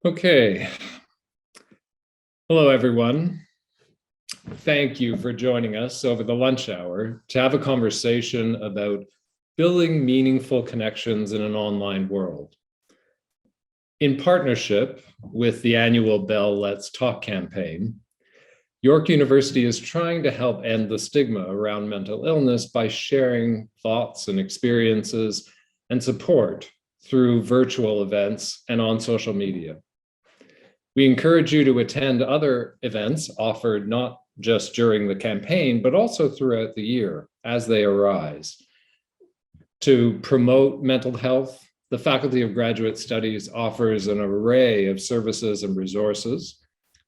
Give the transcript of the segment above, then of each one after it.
Okay. Hello, everyone. Thank you for joining us over the lunch hour to have a conversation about building meaningful connections in an online world. In partnership with the annual Bell Let's Talk campaign, York University is trying to help end the stigma around mental illness by sharing thoughts and experiences and support through virtual events and on social media. We encourage you to attend other events offered not just during the campaign, but also throughout the year as they arise. To promote mental health, the Faculty of Graduate Studies offers an array of services and resources,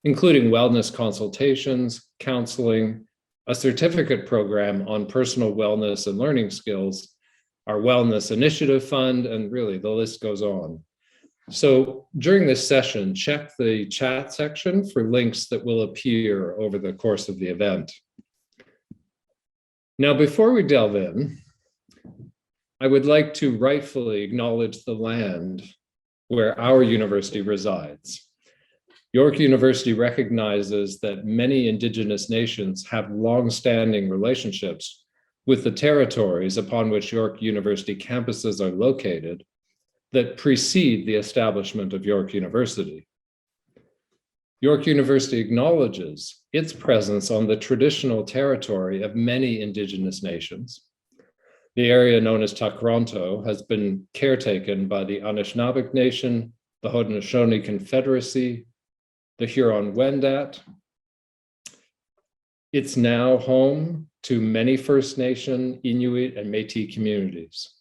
including wellness consultations, counseling, a certificate program on personal wellness and learning skills, our Wellness Initiative Fund, and really the list goes on. So during this session, check the chat section for links that will appear over the course of the event. Now, before we delve in, I would like to rightfully acknowledge the land where our university resides. York University recognizes that many Indigenous nations have long-standing relationships with the territories upon which York University campuses are located that precede the establishment of York University. York University acknowledges its presence on the traditional territory of many Indigenous nations. The area known as Takronto has been caretaken by the Anishinaabe Nation, the Haudenosaunee Confederacy, the Huron-Wendat. It's now home to many First Nation, Inuit, and Métis communities.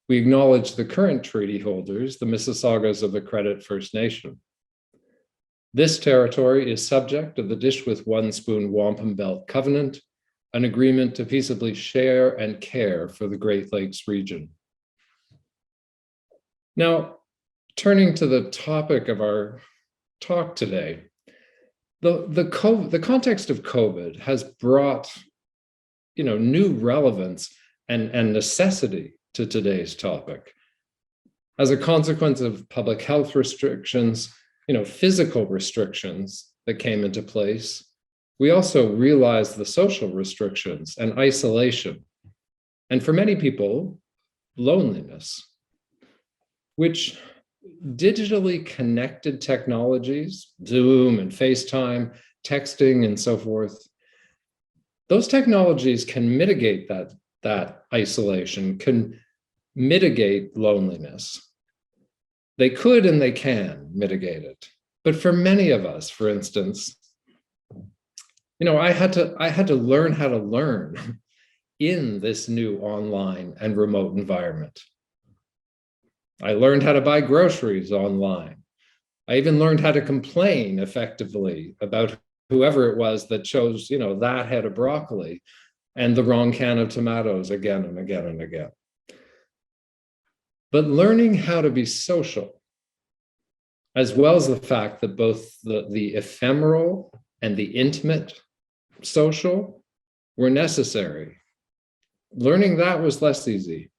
We acknowledge the current treaty holders, the Mississaugas of the Credit First Nation. This territory is subject to the Dish with One Spoon Wampum Belt Covenant, an agreement to peaceably share and care for the Great Lakes region. Now, turning to the topic of our talk today, the context of COVID has brought new relevance and necessity to today's topic. As a consequence of public health restrictions, physical restrictions that came into place, we also realized the social restrictions and isolation, and for many people, loneliness, which digitally connected technologies, Zoom and FaceTime, texting and so forth, those technologies can mitigate that isolation, can mitigate loneliness. They could and they can mitigate it. But for many of us, for instance, I had to learn how to learn in this new online and remote environment. I learned how to buy groceries online. I even learned how to complain effectively about whoever it was that chose, that head of broccoli and the wrong can of tomatoes again and again and again. But learning how to be social, as well as the fact that both the ephemeral and the intimate social were necessary. Learning that was less easy.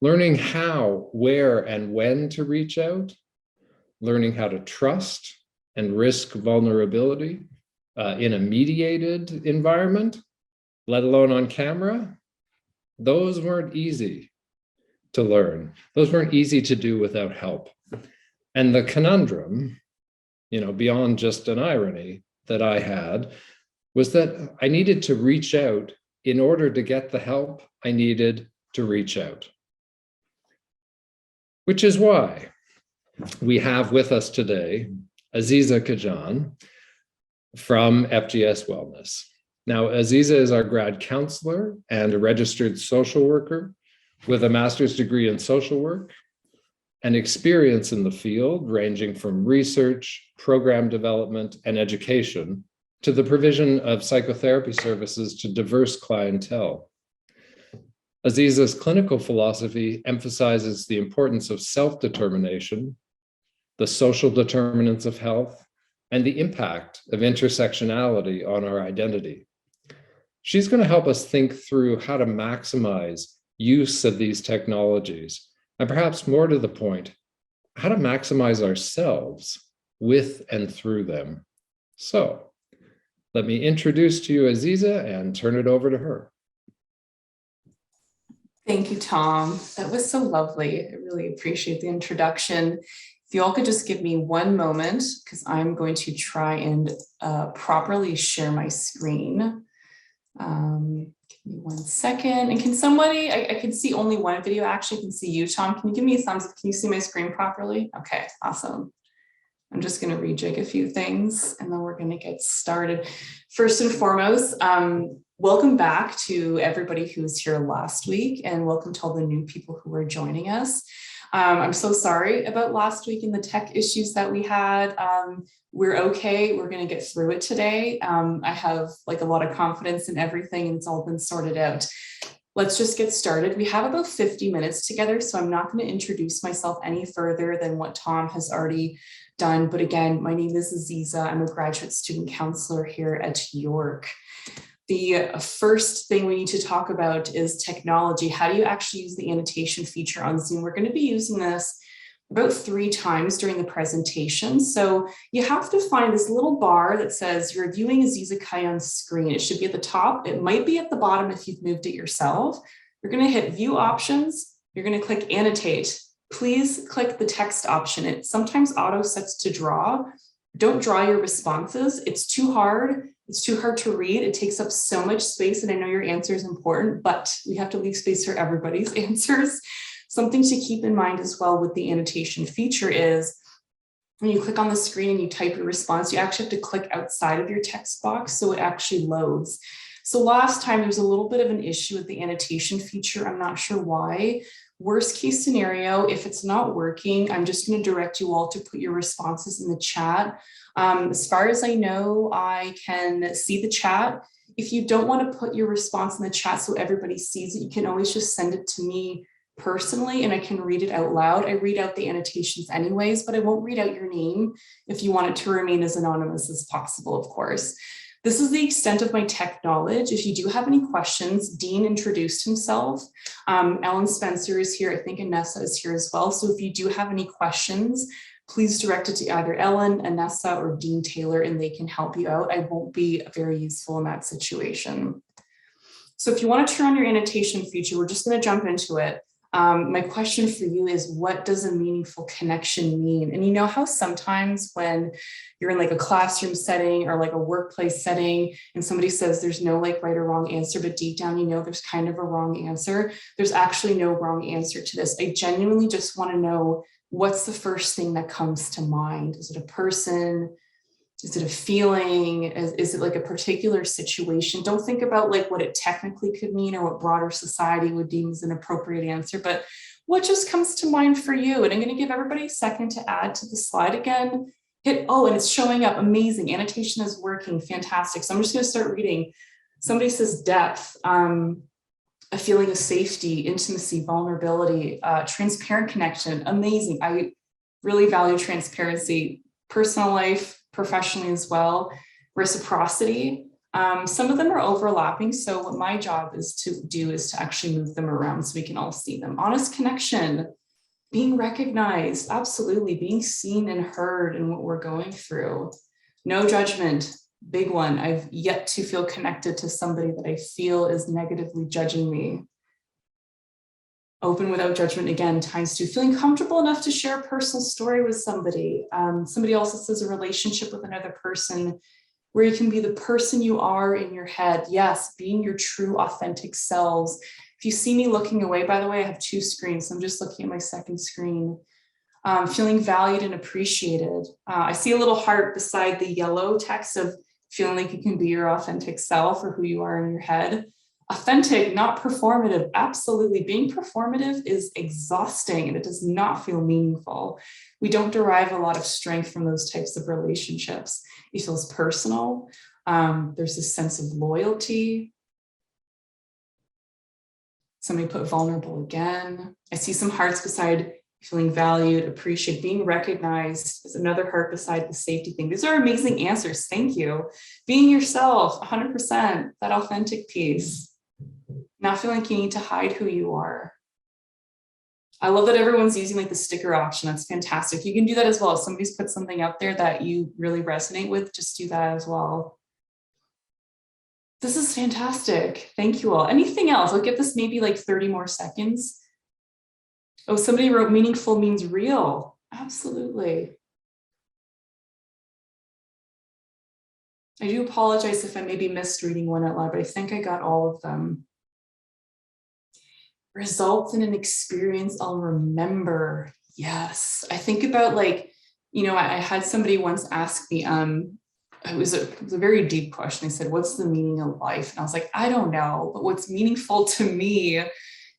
Learning how, where, and when to reach out, learning how to trust and risk vulnerability in a mediated environment, let alone on camera, those weren't easy to learn. Those weren't easy to do without help. And the conundrum, beyond just an irony that I had, was that I needed to reach out. In order to get the help, I needed to reach out. Which is why we have with us today Aziza Kajan from FGS Wellness. Now, Aziza is our grad counselor and a registered social worker with a master's degree in social work and experience in the field ranging from research, program development, and education to the provision of psychotherapy services to diverse clientele. Aziza's clinical philosophy emphasizes the importance of self-determination, the social determinants of health, and the impact of intersectionality on our identity. She's going to help us think through how to maximize use of these technologies, and perhaps more to the point, how to maximize ourselves with and through them. So let me introduce to you Aziza and turn it over to her. Thank you, Tom. That was so lovely. I really appreciate the introduction. If you all could just give me one moment, because I'm going to try and properly share my screen. Give me 1 second. And can somebody, I can see only one video, actually I can see you, Tom. Can you give me a thumbs up? Can you see my screen properly? Okay, awesome. I'm just going to rejig a few things and then we're going to get started. First and foremost, welcome back to everybody who was here last week, and welcome to all the new people who are joining us. I'm so sorry about last week and the tech issues that we had. We're okay. We're going to get through it today. I have like a lot of confidence in everything and it's all been sorted out. Let's just get started. We have about 50 minutes together, so I'm not going to introduce myself any further than what Tom has already done. But again, my name is Aziza. I'm a graduate student counselor here at York. The first thing we need to talk about is technology. How do you actually use the annotation feature on Zoom? We're going to be using this about 3 times during the presentation. So you have to find this little bar that says you're viewing Aziza Kajan's screen. It should be at the top. It might be at the bottom if you've moved it yourself. You're going to hit view options. You're going to click annotate. Please click the text option. It sometimes auto sets to draw. Don't draw your responses. It's too hard. It's too hard to read. It takes up so much space, and I know your answer is important, but we have to leave space for everybody's answers. Something to keep in mind as well with the annotation feature is when you click on the screen and you type your response, you actually have to click outside of your text box so it actually loads. So last time there was a little bit of an issue with the annotation feature. I'm not sure why. Worst case scenario, if it's not working, I'm just going to direct you all to put your responses in the chat. As far as I know, I can see the chat. If you don't want to put your response in the chat so everybody sees it, you can always just send it to me personally and I can read it out loud. I read out the annotations anyways, but I won't read out your name if you want it to remain as anonymous as possible, of course. This is the extent of my tech knowledge. If you do have any questions, Dean introduced himself. Ellen Spencer is here. I think Anessa is here as well. So if you do have any questions, please direct it to either Ellen, Anessa, or Dean Taylor, and they can help you out. I won't be very useful in that situation. So if you want to turn on your annotation feature, we're just going to jump into it. My question for you is, what does a meaningful connection mean? And you know how sometimes when you're in like a classroom setting or like a workplace setting and somebody says there's no like right or wrong answer, but deep down you know there's kind of a wrong answer. There's actually no wrong answer to this. I genuinely just want to know, what's the first thing that comes to mind? Is it a person? Is it a feeling? Is it like a particular situation? Don't think about like what it technically could mean or what broader society would deem as an appropriate answer, but what just comes to mind for you? And I'm going to give everybody a second to add to the slide again. Hit, oh, and it's showing up. Amazing. Annotation is working. Fantastic. So I'm just going to start reading. Somebody says depth, a feeling of safety, intimacy, vulnerability, transparent connection. Amazing. I really value transparency, personal life, professionally as well. Reciprocity. Some of them are overlapping. So what my job is to do is to actually move them around so we can all see them. Honest connection, being recognized, absolutely, being seen and heard in what we're going through. No judgment, big one. I've yet to feel connected to somebody that I feel is negatively judging me. Open without judgment, again, ×2. Feeling comfortable enough to share a personal story with somebody. Somebody also says a relationship with another person where you can be the person you are in your head. Yes, being your true, authentic selves. If you see me looking away, by the way, I have 2 screens, so I'm just looking at my second screen. Feeling valued and appreciated. I see a little heart beside the yellow text of feeling like you can be your authentic self or who you are in your head. Authentic, not performative. Absolutely. Being performative is exhausting and it does not feel meaningful. We don't derive a lot of strength from those types of relationships. It feels personal. There's this sense of loyalty. Somebody put vulnerable again. I see some hearts beside feeling valued, appreciated, being recognized. Is another heart beside the safety thing. These are amazing answers. Thank you. Being yourself, 100%, that authentic piece. Not feeling like you need to hide who you are. I love that everyone's using like the sticker option. That's fantastic. You can do that as well. If somebody's put something up there that you really resonate with, just do that as well. This is fantastic. Thank you all. Anything else? I'll give this maybe like 30 more seconds. Oh, somebody wrote meaningful means real. Absolutely. I do apologize if I maybe missed reading one out loud, but I think I got all of them. Results in an experience I'll remember. Yes. I think about like, you know, I had somebody once ask me, it was a very deep question. They said, what's the meaning of life? And I was like, I don't know, but what's meaningful to me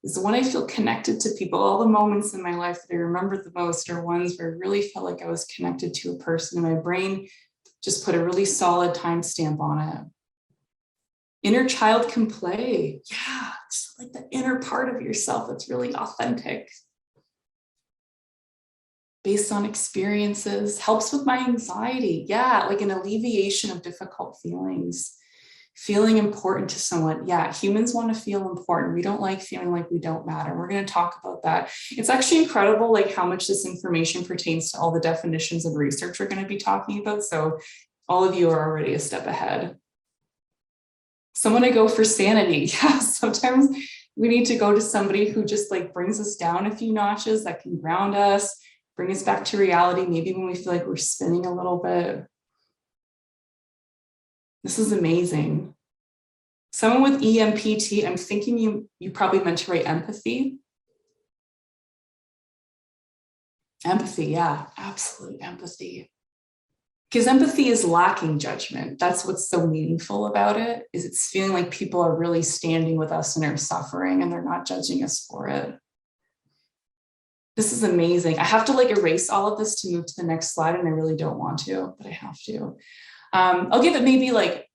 is when I feel connected to people. All the moments in my life that I remember the most are ones where I really felt like I was connected to a person, and my brain just put a really solid timestamp on it. Inner child can play. Yeah, it's like the inner part of yourself that's really authentic. Based on experiences, helps with my anxiety. Yeah, like an alleviation of difficult feelings. Feeling important to someone. Yeah, humans want to feel important. We don't like feeling like we don't matter. We're going to talk about that. It's actually incredible like how much this information pertains to all the definitions of research we're going to be talking about. So all of you are already a step ahead. Someone to go for sanity. Yeah, sometimes we need to go to somebody who just like brings us down a few notches, that can ground us, bring us back to reality, maybe when we feel like we're spinning a little bit. This is amazing. Someone with EMPT, I'm thinking you probably meant to write empathy. Empathy, yeah, absolute empathy. Because empathy is lacking judgment. That's what's so meaningful about it, is it's feeling like people are really standing with us in our suffering and they're not judging us for it. This is amazing. I have to like erase all of this to move to the next slide, and I really don't want to, but I have to. I'll give it maybe like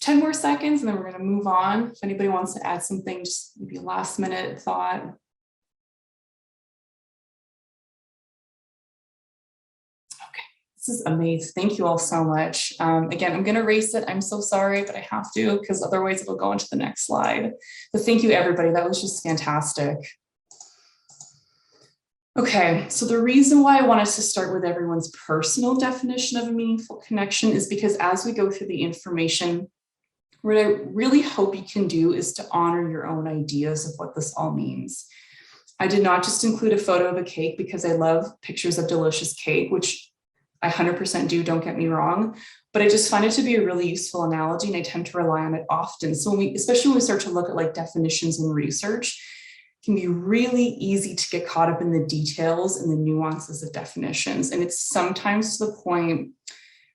10 more seconds and then we're going to move on. If anybody wants to add something, just maybe a last minute thought. Okay, this is amazing. Thank you all so much. Again, I'm going to erase it. I'm so sorry, but I have to, because otherwise it'll go into the next slide. But thank you, everybody. That was just fantastic. Okay, so the reason why I wanted to start with everyone's personal definition of a meaningful connection is because as we go through the information, what I really hope you can do is to honor your own ideas of what this all means. I did not just include a photo of a cake because I love pictures of delicious cake, which I 100% do, don't get me wrong, but I just find it to be a really useful analogy and I tend to rely on it often. So especially when we start to look at like definitions and research, it can be really easy to get caught up in the details and the nuances of definitions. And it's sometimes to the point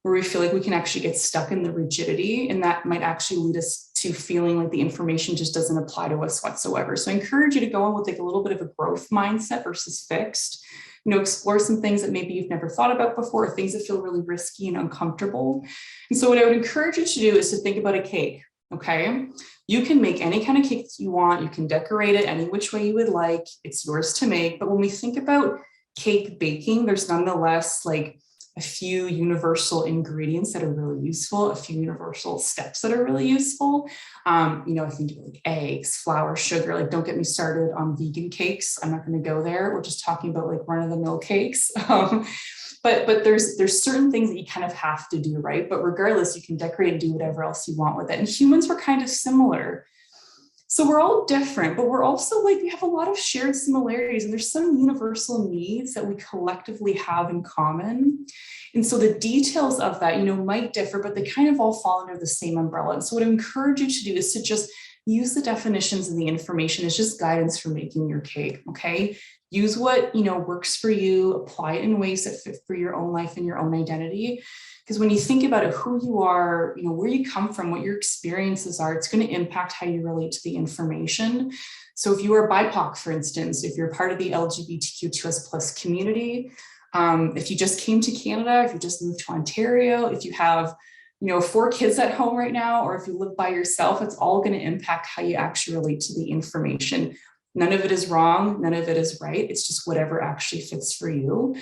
where we feel like we can actually get stuck in the rigidity, and that might actually lead us to feeling like the information just doesn't apply to us whatsoever. So I encourage you to go in with like a little bit of a growth mindset versus fixed, explore some things that maybe you've never thought about before, or things that feel really risky and uncomfortable. And so what I would encourage you to do is to think about a cake, okay? You can make any kind of cake that you want. You can decorate it any which way you would like. It's yours to make. But when we think about cake baking, there's nonetheless like a few universal ingredients that are really useful, a few universal steps that are really useful. I think like eggs, flour, sugar, like don't get me started on vegan cakes. I'm not going to go there. We're just talking about like run-of-the-mill cakes. But there's certain things that you kind of have to do, right? But regardless, you can decorate and do whatever else you want with it. And humans were kind of similar. So we're all different, but we're also like, we have a lot of shared similarities, and there's some universal needs that we collectively have in common. And so the details of that, might differ, but they kind of all fall under the same umbrella. And so what I encourage you to do is to just use the definitions and the information as just guidance for making your cake, okay? Use what, works for you, apply it in ways that fit for your own life and your own identity. Because when you think about it, who you are, where you come from, what your experiences are, it's going to impact how you relate to the information. So if you are BIPOC, for instance, if you're part of the LGBTQ2S+ community, if you just came to Canada, if you just moved to Ontario, if you have, 4 kids at home right now, or if you live by yourself, it's all going to impact how you actually relate to the information. None of it is wrong. None of it is right. It's just whatever actually fits for you.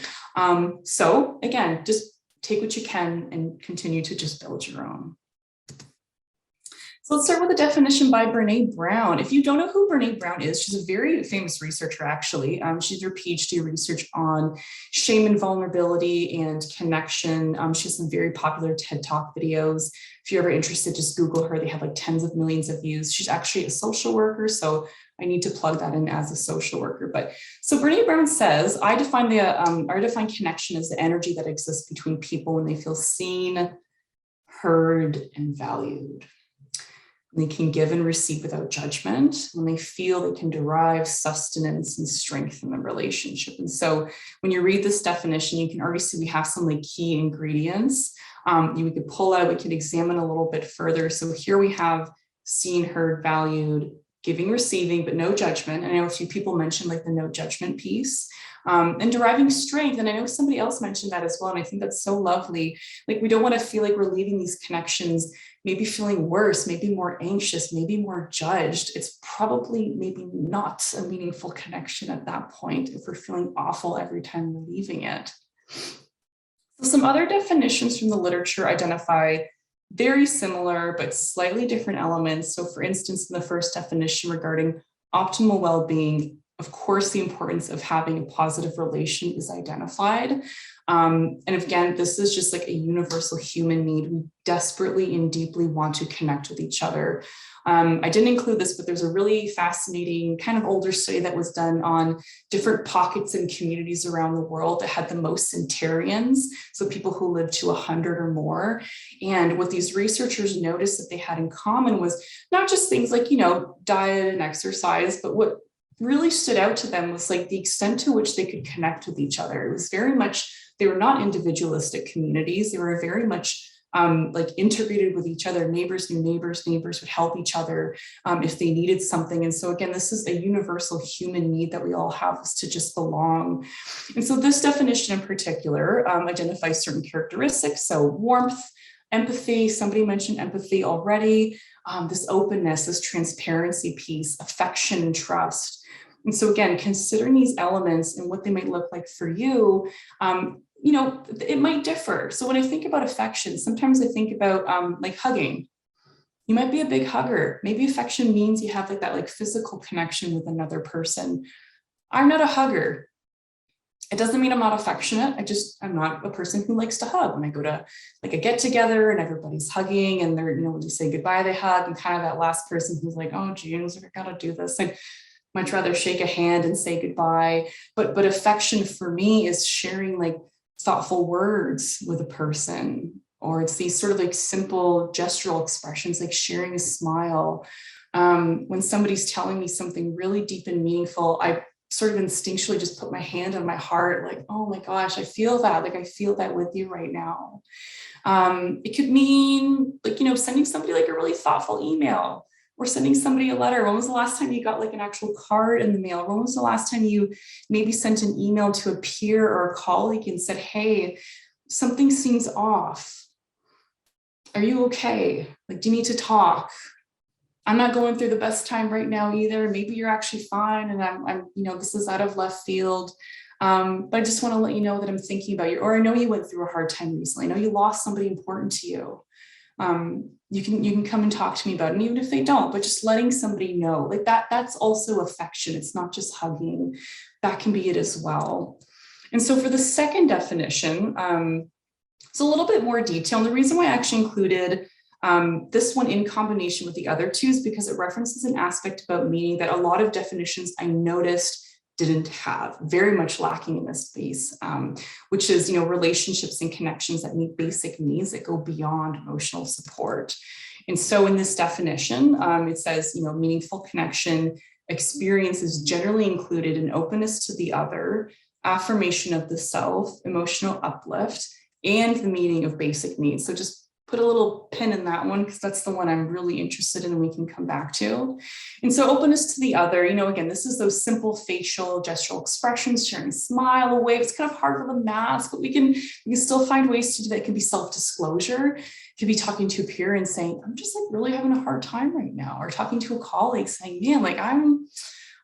So again, just take what you can and continue to just build your own. So let's start with a definition by Breanne Brown. If you don't know who Breanne Brown is, she's a very famous researcher, actually. She did her PhD research on shame and vulnerability and connection. She has some very popular TED Talk videos. If you're ever interested, just Google her. They have like tens of millions of views. She's actually a social worker, so I need to plug that in as a social worker. But so Breanne Brown says, I define connection as the energy that exists between people when they feel seen, heard, and valued. They can give and receive without judgment. When they feel, they can derive sustenance and strength in the relationship. And so when you read this definition, you can already see we have some like key ingredients. We could pull out, we could examine a little bit further. So here we have seen, heard, valued, giving, receiving, but no judgment. And I know a few people mentioned like the no judgment piece. And deriving strength. And I know somebody else mentioned that as well. And I think that's so lovely. Like, we don't want to feel like we're leaving these connections, maybe feeling worse, maybe more anxious, maybe more judged. It's probably maybe not a meaningful connection at that point if we're feeling awful every time we're leaving it. So some other definitions from the literature identify very similar but slightly different elements. So for instance, in the first definition regarding optimal well-being, of course, the importance of having a positive relation is identified. And again, this is just like a universal human need. We desperately and deeply want to connect with each other. I didn't include this, but there's a really fascinating kind of older study that was done on different pockets and communities around the world that had the most centenarians, so people who lived to 100 or more. And what these researchers noticed that they had in common was not just things like, diet and exercise, but what really stood out to them was like the extent to which they could connect with each other. It was very much, they were not individualistic communities. They were very much like integrated with each other. Neighbors knew neighbors, neighbors would help each other if they needed something. And so again, this is a universal human need that we all have, is to just belong. And so this definition in particular identifies certain characteristics. So warmth, empathy, somebody mentioned empathy already, this openness, this transparency piece, affection and trust. And so again, considering these elements and what they might look like for you, it might differ. So when I think about affection, sometimes I think about like hugging. You might be a big hugger. Maybe affection means you have like that like physical connection with another person. I'm not a hugger. It doesn't mean I'm not affectionate. I'm not a person who likes to hug. When I go to like a get together and everybody's hugging and they're, when you say goodbye, they hug, and kind of that last person who's like, oh, geez, I gotta do this. I'd much rather shake a hand and say goodbye. But affection for me is sharing like thoughtful words with a person, or it's these sort of like simple gestural expressions, like sharing a smile. When somebody's telling me something really deep and meaningful, I sort of instinctually just put my hand on my heart, like, oh my gosh, I feel that, like I feel that with you right now. It could mean like, sending somebody like a really thoughtful email, or sending somebody a letter. When was the last time you got like an actual card in the mail? When was the last time you maybe sent an email to a peer or a colleague and said, hey, something seems off. Are you okay? Like, do you need to talk? I'm not going through the best time right now either. Maybe you're actually fine. And I'm this is out of left field. But I just want to let you know that I'm thinking about you, or I know you went through a hard time recently. I know you lost somebody important to you. You can come and talk to me about it. And even if they don't, but just letting somebody know, like that's also affection. It's not just hugging. That can be it as well. And so for the second definition, it's a little bit more detail. And the reason why I actually included this one in combination with the other two is because it references an aspect about meaning that a lot of definitions I noticed didn't have, very much lacking in this space, which is, relationships and connections that meet basic needs that go beyond emotional support. And so in this definition, it says, meaningful connection experience is generally included in openness to the other, affirmation of the self, emotional uplift, and the meeting of basic needs. So just put a little pin in that one, because that's the one I'm really interested in and we can come back to. And so openness to the other, again, this is those simple facial gestural expressions, sharing a smile, a wave. It's kind of hard with a mask, but we can still find ways to do that. It can be self-disclosure. It could be talking to a peer and saying, I'm just like really having a hard time right now, or talking to a colleague saying, man, like I'm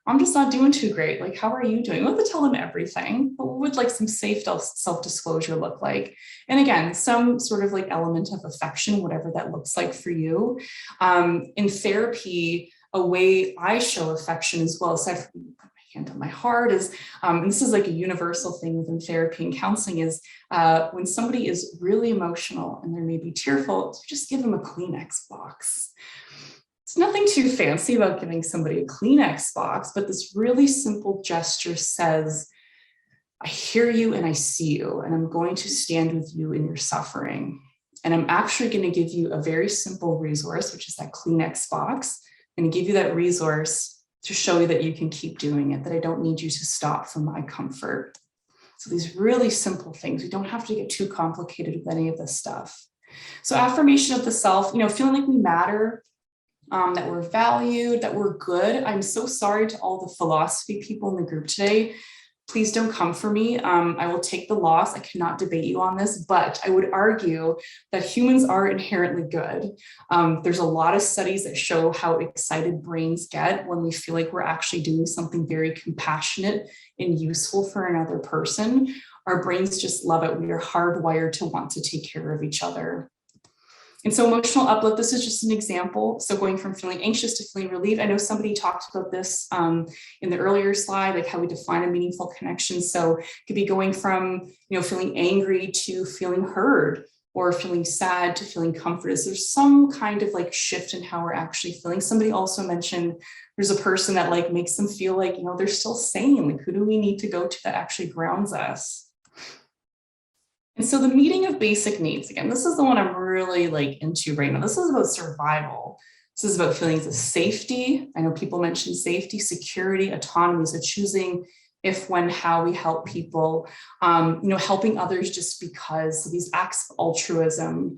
I'm just not doing too great. Like, how are you doing? We don't have to tell them everything, but what would like some safe self-disclosure look like? And again, some sort of like element of affection, whatever that looks like for you. In therapy, a way I show affection as well, aside from put my hand on my heart, is, and this is like a universal thing within therapy and counseling, is when somebody is really emotional and they're maybe tearful, just give them a Kleenex box. It's nothing too fancy about giving somebody a Kleenex box, but this really simple gesture says, I hear you and I see you, and I'm going to stand with you in your suffering. And I'm actually going to give you a very simple resource, which is that Kleenex box, and give you that resource to show you that you can keep doing it, that I don't need you to stop for my comfort. So these really simple things, we don't have to get too complicated with any of this stuff. So affirmation of the self, feeling like we matter, that we're valued, that we're good. I'm so sorry to all the philosophy people in the group today. Please don't come for me. I will take the loss. I cannot debate you on this, but I would argue that humans are inherently good. There's a lot of studies that show how excited brains get when we feel like we're actually doing something very compassionate and useful for another person. Our brains just love it. We are hardwired to want to take care of each other. And so emotional uplift, this is just an example. So going from feeling anxious to feeling relieved. I know somebody talked about this in the earlier slide, like how we define a meaningful connection. So it could be going from, feeling angry to feeling heard, or feeling sad to feeling comforted. So there's some kind of like shift in how we're actually feeling. Somebody also mentioned there's a person that like makes them feel like, they're still sane. Like, who do we need to go to that actually grounds us? And so the meeting of basic needs, again, this is the one I'm really like into right now. This is about survival. This is about feelings of safety. I know people mention safety, security, autonomy. So choosing if, when, how we help people, helping others just because. So these acts of altruism.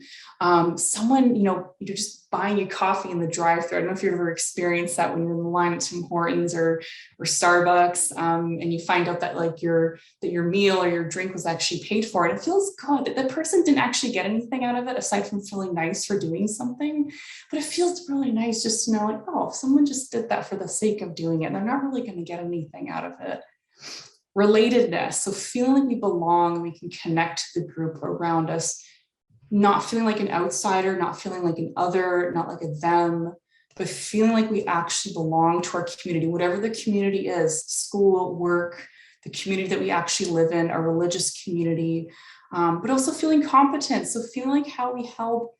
Someone, you're just buying you coffee in the drive-thru. I don't know if you've ever experienced that when you're in the line at Tim Hortons or Starbucks, and you find out that like your meal or your drink was actually paid for, and it feels good that the person didn't actually get anything out of it aside from feeling nice for doing something. But it feels really nice just to know, like, oh, if someone just did that for the sake of doing it, they're not really going to get anything out of it. Relatedness, so feeling like we belong, we can connect to the group around us, not feeling like an outsider, not feeling like an other, not like a them, but feeling like we actually belong to our community, whatever the community is, school, work, the community that we actually live in, our religious community, but also feeling competent. So feeling like how we help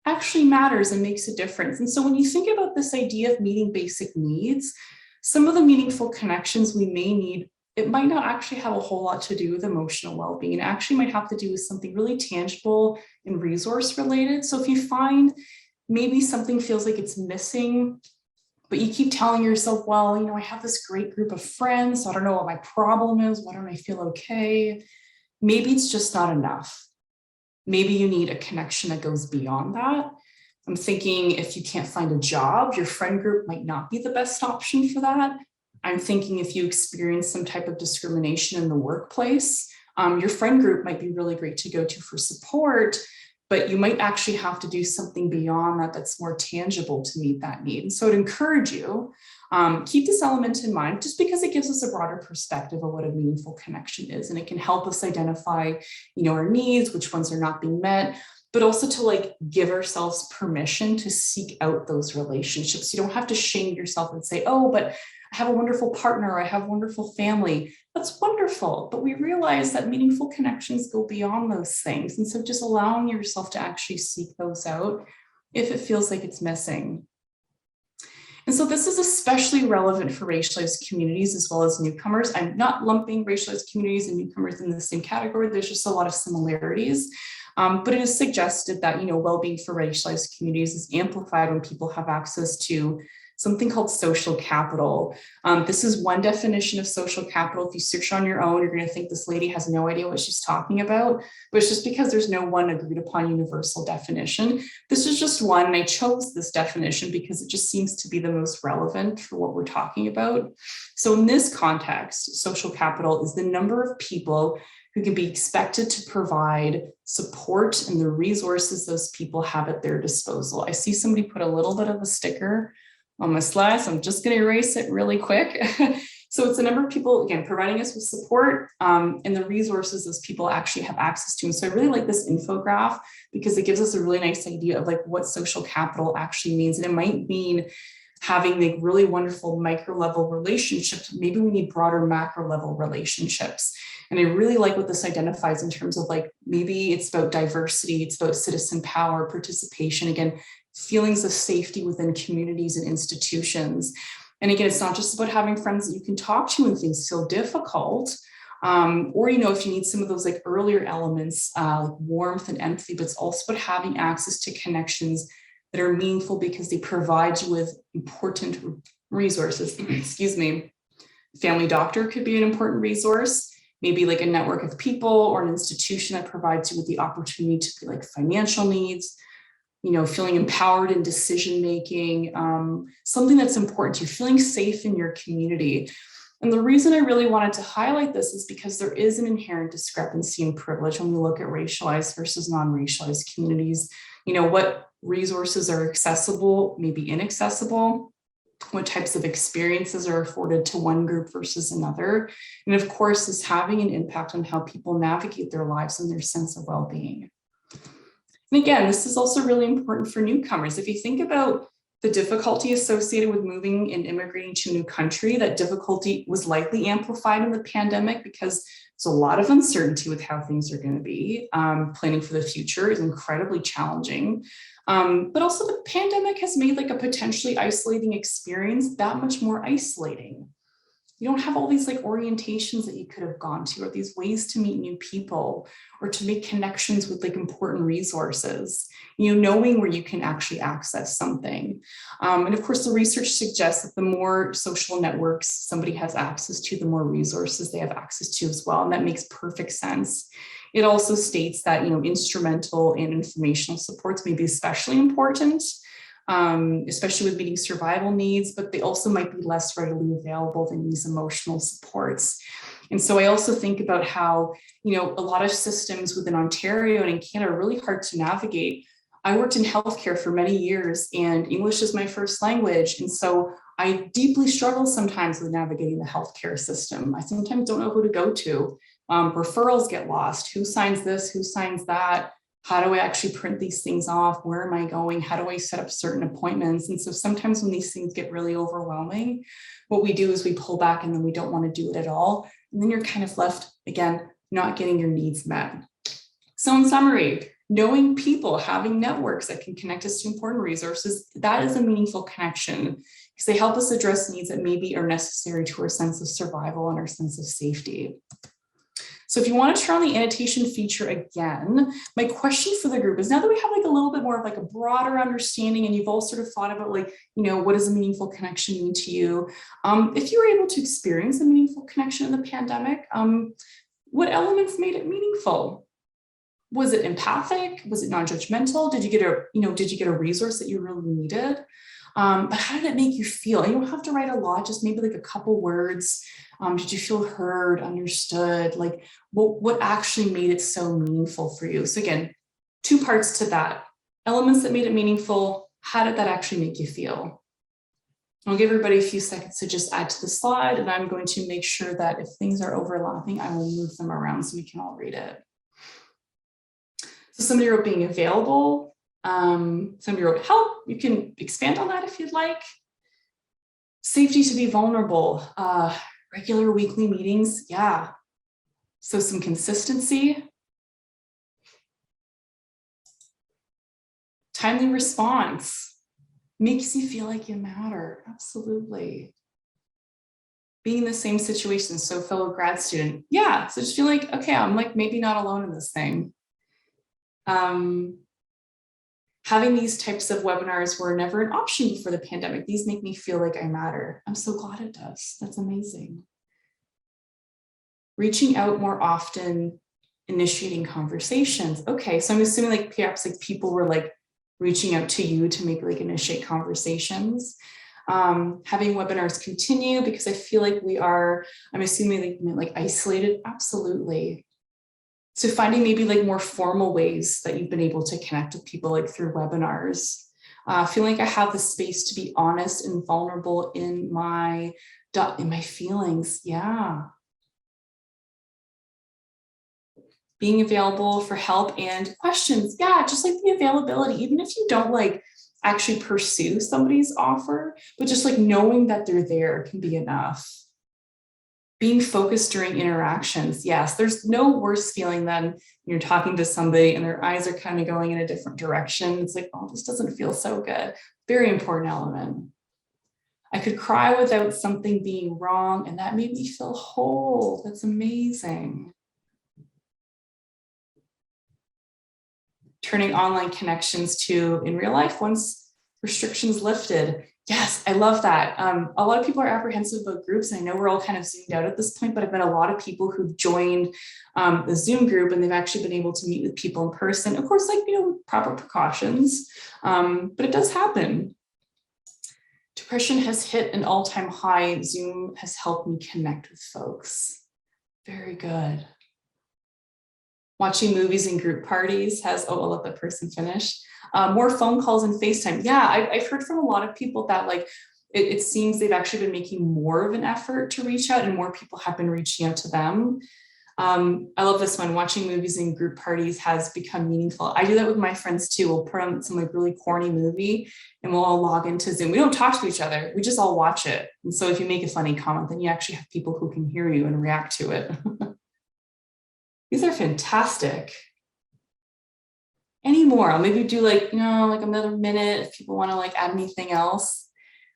actually matters and makes a difference. And so when you think about this idea of meeting basic needs, some of the meaningful connections we may need, it might not actually have a whole lot to do with emotional well-being. It actually might have to do with something really tangible and resource related. So if you find maybe something feels like it's missing, but you keep telling yourself, well, I have this great group of friends, so I don't know what my problem is. Why don't I feel okay? Maybe it's just not enough. Maybe you need a connection that goes beyond that. I'm thinking if you can't find a job, your friend group might not be the best option for that. I'm thinking if you experience some type of discrimination in the workplace, your friend group might be really great to go to for support, but you might actually have to do something beyond that that's more tangible to meet that need. And so I'd encourage you, keep this element in mind, just because it gives us a broader perspective of what a meaningful connection is. And it can help us identify, our needs, which ones are not being met, but also to like give ourselves permission to seek out those relationships. You don't have to shame yourself and say, oh, but I have a wonderful partner, I have a wonderful family. That's wonderful, but we realize that meaningful connections go beyond those things. And so just allowing yourself to actually seek those out if it feels like it's missing. And so this is especially relevant for racialized communities as well as newcomers. I'm not lumping racialized communities and newcomers in the same category. There's just a lot of similarities. But it is suggested that, well-being for racialized communities is amplified when people have access to something called social capital. This is one definition of social capital. If you search on your own, you're going to think this lady has no idea what she's talking about, but it's just because there's no one agreed upon universal definition. This is just one, and I chose this definition because it just seems to be the most relevant for what we're talking about. So in this context, social capital is the number of people who can be expected to provide support and the resources those people have at their disposal. I see somebody put a little bit of a sticker on my slide, so I'm just going to erase it really quick. So it's a number of people, again, providing us with support and the resources those people actually have access to. And so I really like this infographic because it gives us a really nice idea of like what social capital actually means. And it might mean having like really wonderful micro level relationships. Maybe we need broader macro level relationships. And I really like what this identifies in terms of like, maybe it's about diversity, it's about citizen power, participation, again, feelings of safety within communities and institutions. And again, it's not just about having friends that you can talk to when things feel difficult, or, you know, if you need some of those like earlier elements, like warmth and empathy, but it's also about having access to connections that are meaningful because they provide you with important resources. Excuse me. Family doctor could be an important resource, maybe like a network of people or an institution that provides you with the opportunity to be like financial needs, you know, feeling empowered in decision making, something that's important to you, feeling safe in your community. And the reason I really wanted to highlight this is because there is an inherent discrepancy in privilege when we look at racialized versus non-racialized communities. You know, what resources are accessible, maybe inaccessible, what types of experiences are afforded to one group versus another. And of course, is having an impact on how people navigate their lives and their sense of well-being. And again, this is also really important for newcomers. If you think about the difficulty associated with moving and immigrating to a new country, that difficulty was likely amplified in the pandemic because there's a lot of uncertainty with how things are going to be. Planning for the future is incredibly challenging. But also the pandemic has made like a potentially isolating experience that much more isolating. You don't have all these like orientations that you could have gone to, or these ways to meet new people or to make connections with like important resources, you know, knowing where you can actually access something. And of course, the research suggests that the more social networks somebody has access to, the more resources they have access to as well. And that makes perfect sense. It also states that, you know, instrumental and informational supports may be especially important, especially with meeting survival needs, but they also might be less readily available than these emotional supports. And so I also think about how, you know, a lot of systems within Ontario and in Canada are really hard to navigate. I worked in healthcare for many years and English is my first language. And so I deeply struggle sometimes with navigating the healthcare system. I sometimes don't know who to go to. Referrals get lost. Who signs this? Who signs that? How do I actually print these things off? Where am I going? How do I set up certain appointments? And so sometimes when these things get really overwhelming, what we do is we pull back and then we don't want to do it at all. And then you're kind of left, again, not getting your needs met. So in summary, knowing people, having networks that can connect us to important resources, that is a meaningful connection because they help us address needs that maybe are necessary to our sense of survival and our sense of safety. So if you want to turn on the annotation feature again, my question for the group is, now that we have like a little bit more of like a broader understanding and you've all sort of thought about like, you know, what does a meaningful connection mean to you? If you were able to experience a meaningful connection in the pandemic, what elements made it meaningful? Was it empathic? Was it non-judgmental? Did you get a resource that you really needed? But how did it make you feel? You don't have to write a lot, just maybe like a couple words. Did you feel heard, understood? Like what actually made it so meaningful for you? So again, two parts to that. Elements that made it meaningful. How did that actually make you feel? I'll give everybody a few seconds to just add to the slide, and I'm going to make sure that if things are overlapping, I will move them around so we can all read it. So somebody wrote being available. Somebody wrote help. You can expand on that if you'd like. Safety to be vulnerable. Regular weekly meetings. Yeah. So some consistency. Timely response. Makes you feel like you matter. Absolutely. Being in the same situation. So fellow grad student. Yeah. So just feel like, okay, I'm like maybe not alone in this thing. Having these types of webinars were never an option before the pandemic. These make me feel like I matter. I'm so glad it does. That's amazing. Reaching out more often, initiating conversations. Okay, so I'm assuming like perhaps like people were like reaching out to you to maybe like initiate conversations. Having webinars continue because I feel like I'm assuming like isolated. Absolutely. So finding maybe like more formal ways that you've been able to connect with people like through webinars. Feeling like I have the space to be honest and vulnerable in my feelings. Yeah. Being available for help and questions. Yeah, just like the availability, even if you don't like actually pursue somebody's offer, but just like knowing that they're there can be enough. Being focused during interactions. Yes, there's no worse feeling than you're talking to somebody and their eyes are kind of going in a different direction. It's like, oh, this doesn't feel so good. Very important element. I could cry without something being wrong, and that made me feel whole. That's amazing. Turning online connections to in real life once restrictions lifted. Yes, I love that. A lot of people are apprehensive about groups. And I know we're all kind of zoomed out at this point, but I've met a lot of people who've joined the Zoom group and they've actually been able to meet with people in person. Of course, like, with proper precautions, but it does happen. Depression has hit an all-time high. Zoom has helped me connect with folks. Very good. Watching movies and group parties has, I'll let that person finish. More phone calls and FaceTime. Yeah, I've heard from a lot of people that like, it seems they've actually been making more of an effort to reach out and more people have been reaching out to them. I love this one. Watching movies and group parties has become meaningful. I do that with my friends too. We'll put on some like really corny movie and we'll all log into Zoom. We don't talk to each other. We just all watch it. And so if you make a funny comment, then you actually have people who can hear you and react to it. These are fantastic. Any more? I'll maybe do like, like another minute if people want to like add anything else.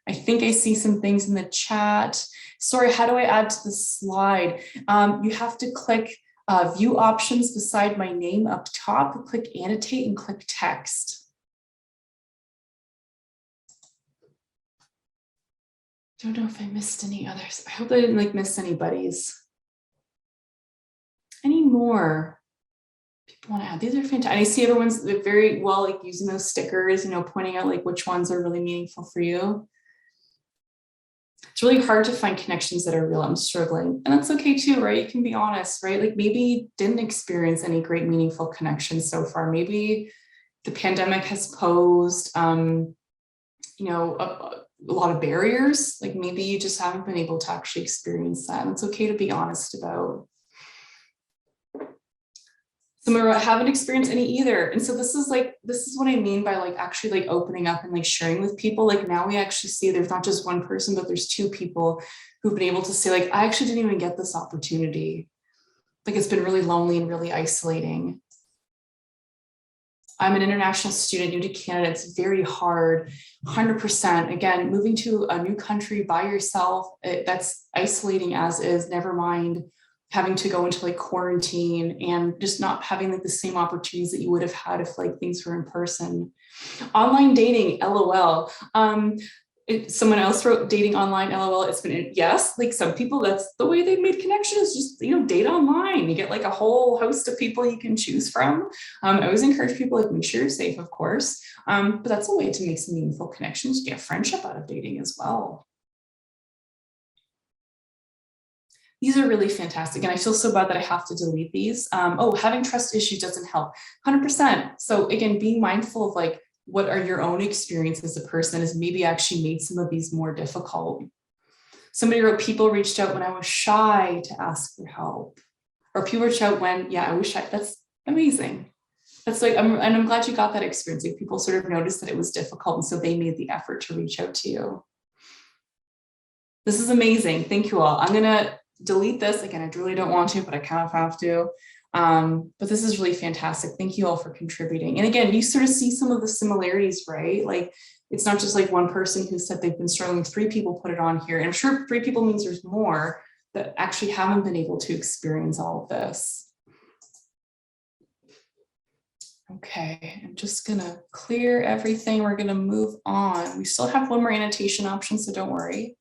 I think I see some things in the chat. Sorry, how do I add to the slide? You have to click view options beside my name up top, click annotate and click text. Don't know if I missed any others. I hope I didn't like miss anybody's. Any more people want to add? These are fantastic. I see everyone's very well like using those stickers, pointing out like which ones are really meaningful for you. It's really hard to find connections that are real. I'm struggling, and that's okay too, right? You can be honest, right? Like maybe you didn't experience any great meaningful connections so far. Maybe the pandemic has posed, a lot of barriers. Like maybe you just haven't been able to actually experience that. And it's okay to be honest about. Some of I haven't experienced any either. And so this is what I mean by like actually like opening up and like sharing with people. Like now we actually see there's not just one person, but there's two people who've been able to say like, I actually didn't even get this opportunity. Like it's been really lonely and really isolating. I'm an international student new to Canada. It's very hard, 100%. Again, moving to a new country by yourself, that's isolating as is, never mind having to go into like quarantine and just not having like the same opportunities that you would have had if like things were in person. Online dating, LOL. Someone else wrote dating online, LOL. It's been, yes, like some people, that's the way they've made connections, just, date online. You get like a whole host of people you can choose from. I always encourage people like make sure you're safe, of course. But that's a way to make some meaningful connections. You get friendship out of dating as well. These are really fantastic. And I feel so bad that I have to delete these. Having trust issues doesn't help, 100%. So again, being mindful of like, what are your own experiences as a person has maybe actually made some of these more difficult. Somebody wrote, people reached out when I was shy to ask for help. Or people reached out when, I was shy. That's amazing. That's like, I'm glad you got that experience. Like people sort of noticed that it was difficult. And so they made the effort to reach out to you. This is amazing. Thank you all. I'm going to delete this again. I really don't want to, but I kind of have to. But this is really fantastic. Thank you all for contributing. And again, you sort of see some of the similarities, right? Like it's not just like one person who said they've been struggling. 3 people put it on here. And I'm sure 3 people means there's more that actually haven't been able to experience all of this. Okay, I'm just gonna clear everything. We're gonna move on. We still have one more annotation option, so don't worry.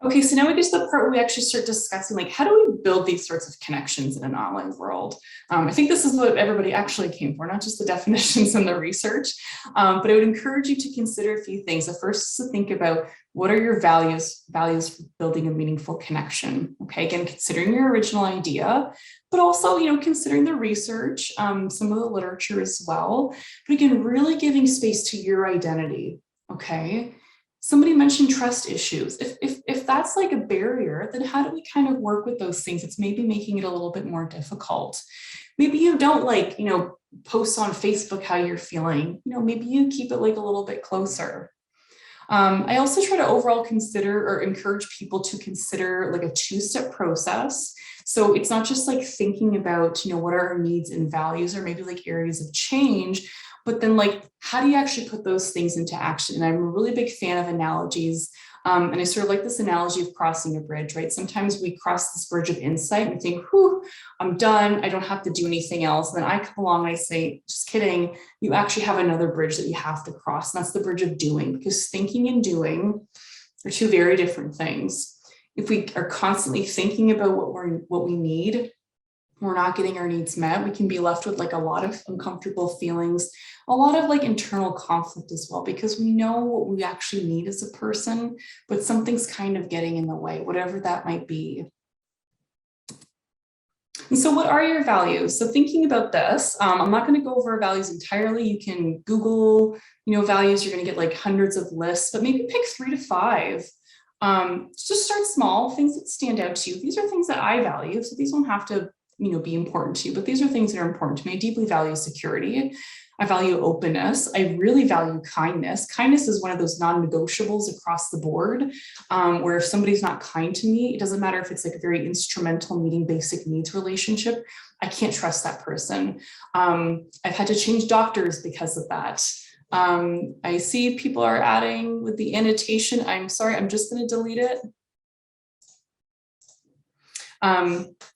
Okay, so now we get to the part where we actually start discussing like, how do we build these sorts of connections in an online world? I think this is what everybody actually came for, not just the definitions and the research, but I would encourage you to consider a few things. The first is to think about What are your values for building a meaningful connection? Okay, again, considering your original idea, but also, considering the research, some of the literature as well. But again, really giving space to your identity. Okay. Somebody mentioned trust issues. If that's like a barrier, then how do we kind of work with those things? It's maybe making it a little bit more difficult. Maybe you don't post on Facebook how you're feeling. Maybe you keep it like a little bit closer. I also try to overall consider or encourage people to consider like a two-step process. So it's not just like thinking about, what are our needs and values, or maybe like areas of change, but then like, how do you actually put those things into action? And I'm a really big fan of analogies. And I sort of like this analogy of crossing a bridge, right? Sometimes we cross this bridge of insight and we think, whew, I'm done. I don't have to do anything else. And then I come along and I say, just kidding. You actually have another bridge that you have to cross. And that's the bridge of doing, because thinking and doing are two very different things. If we are constantly thinking about what we need, we're not getting our needs met, we can be left with like a lot of uncomfortable feelings, a lot of like internal conflict as well, because we know what we actually need as a person, but something's kind of getting in the way, whatever that might be. And so what are your values? So thinking about this, I'm not going to go over our values entirely. You can Google, values, you're going to get like hundreds of lists, but maybe pick 3 to 5. Just start small, things that stand out to you. These are things that I value. So these don't have to be important to you, but these are things that are important to me. I deeply value security. I value openness. I really value kindness. Kindness is one of those non-negotiables across the board, where if somebody's not kind to me, it doesn't matter if it's like a very instrumental meeting basic needs relationship, I can't trust that person. I've had to change doctors because of that. I see people are adding with the annotation. I'm sorry, I'm just going to delete it.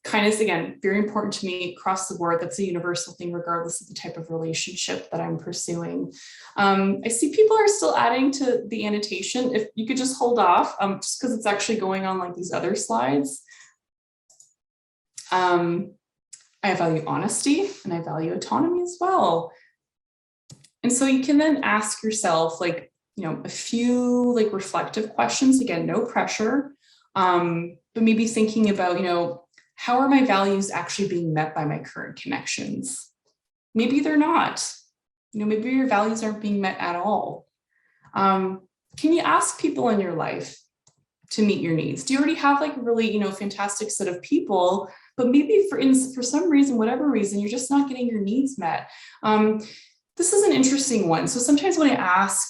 Kindness, again, very important to me across the board. That's a universal thing, regardless of the type of relationship that I'm pursuing. I see people are still adding to the annotation. If you could just hold off, just because it's actually going on like these other slides. I value honesty and I value autonomy as well. And so you can then ask yourself like, a few like reflective questions, again, no pressure. But maybe thinking about, how are my values actually being met by my current connections? Maybe they're not, maybe your values aren't being met at all. Can you ask people in your life to meet your needs? Do you already have like a really, fantastic set of people, but maybe for some reason, whatever reason, you're just not getting your needs met? This is an interesting one. So sometimes when I ask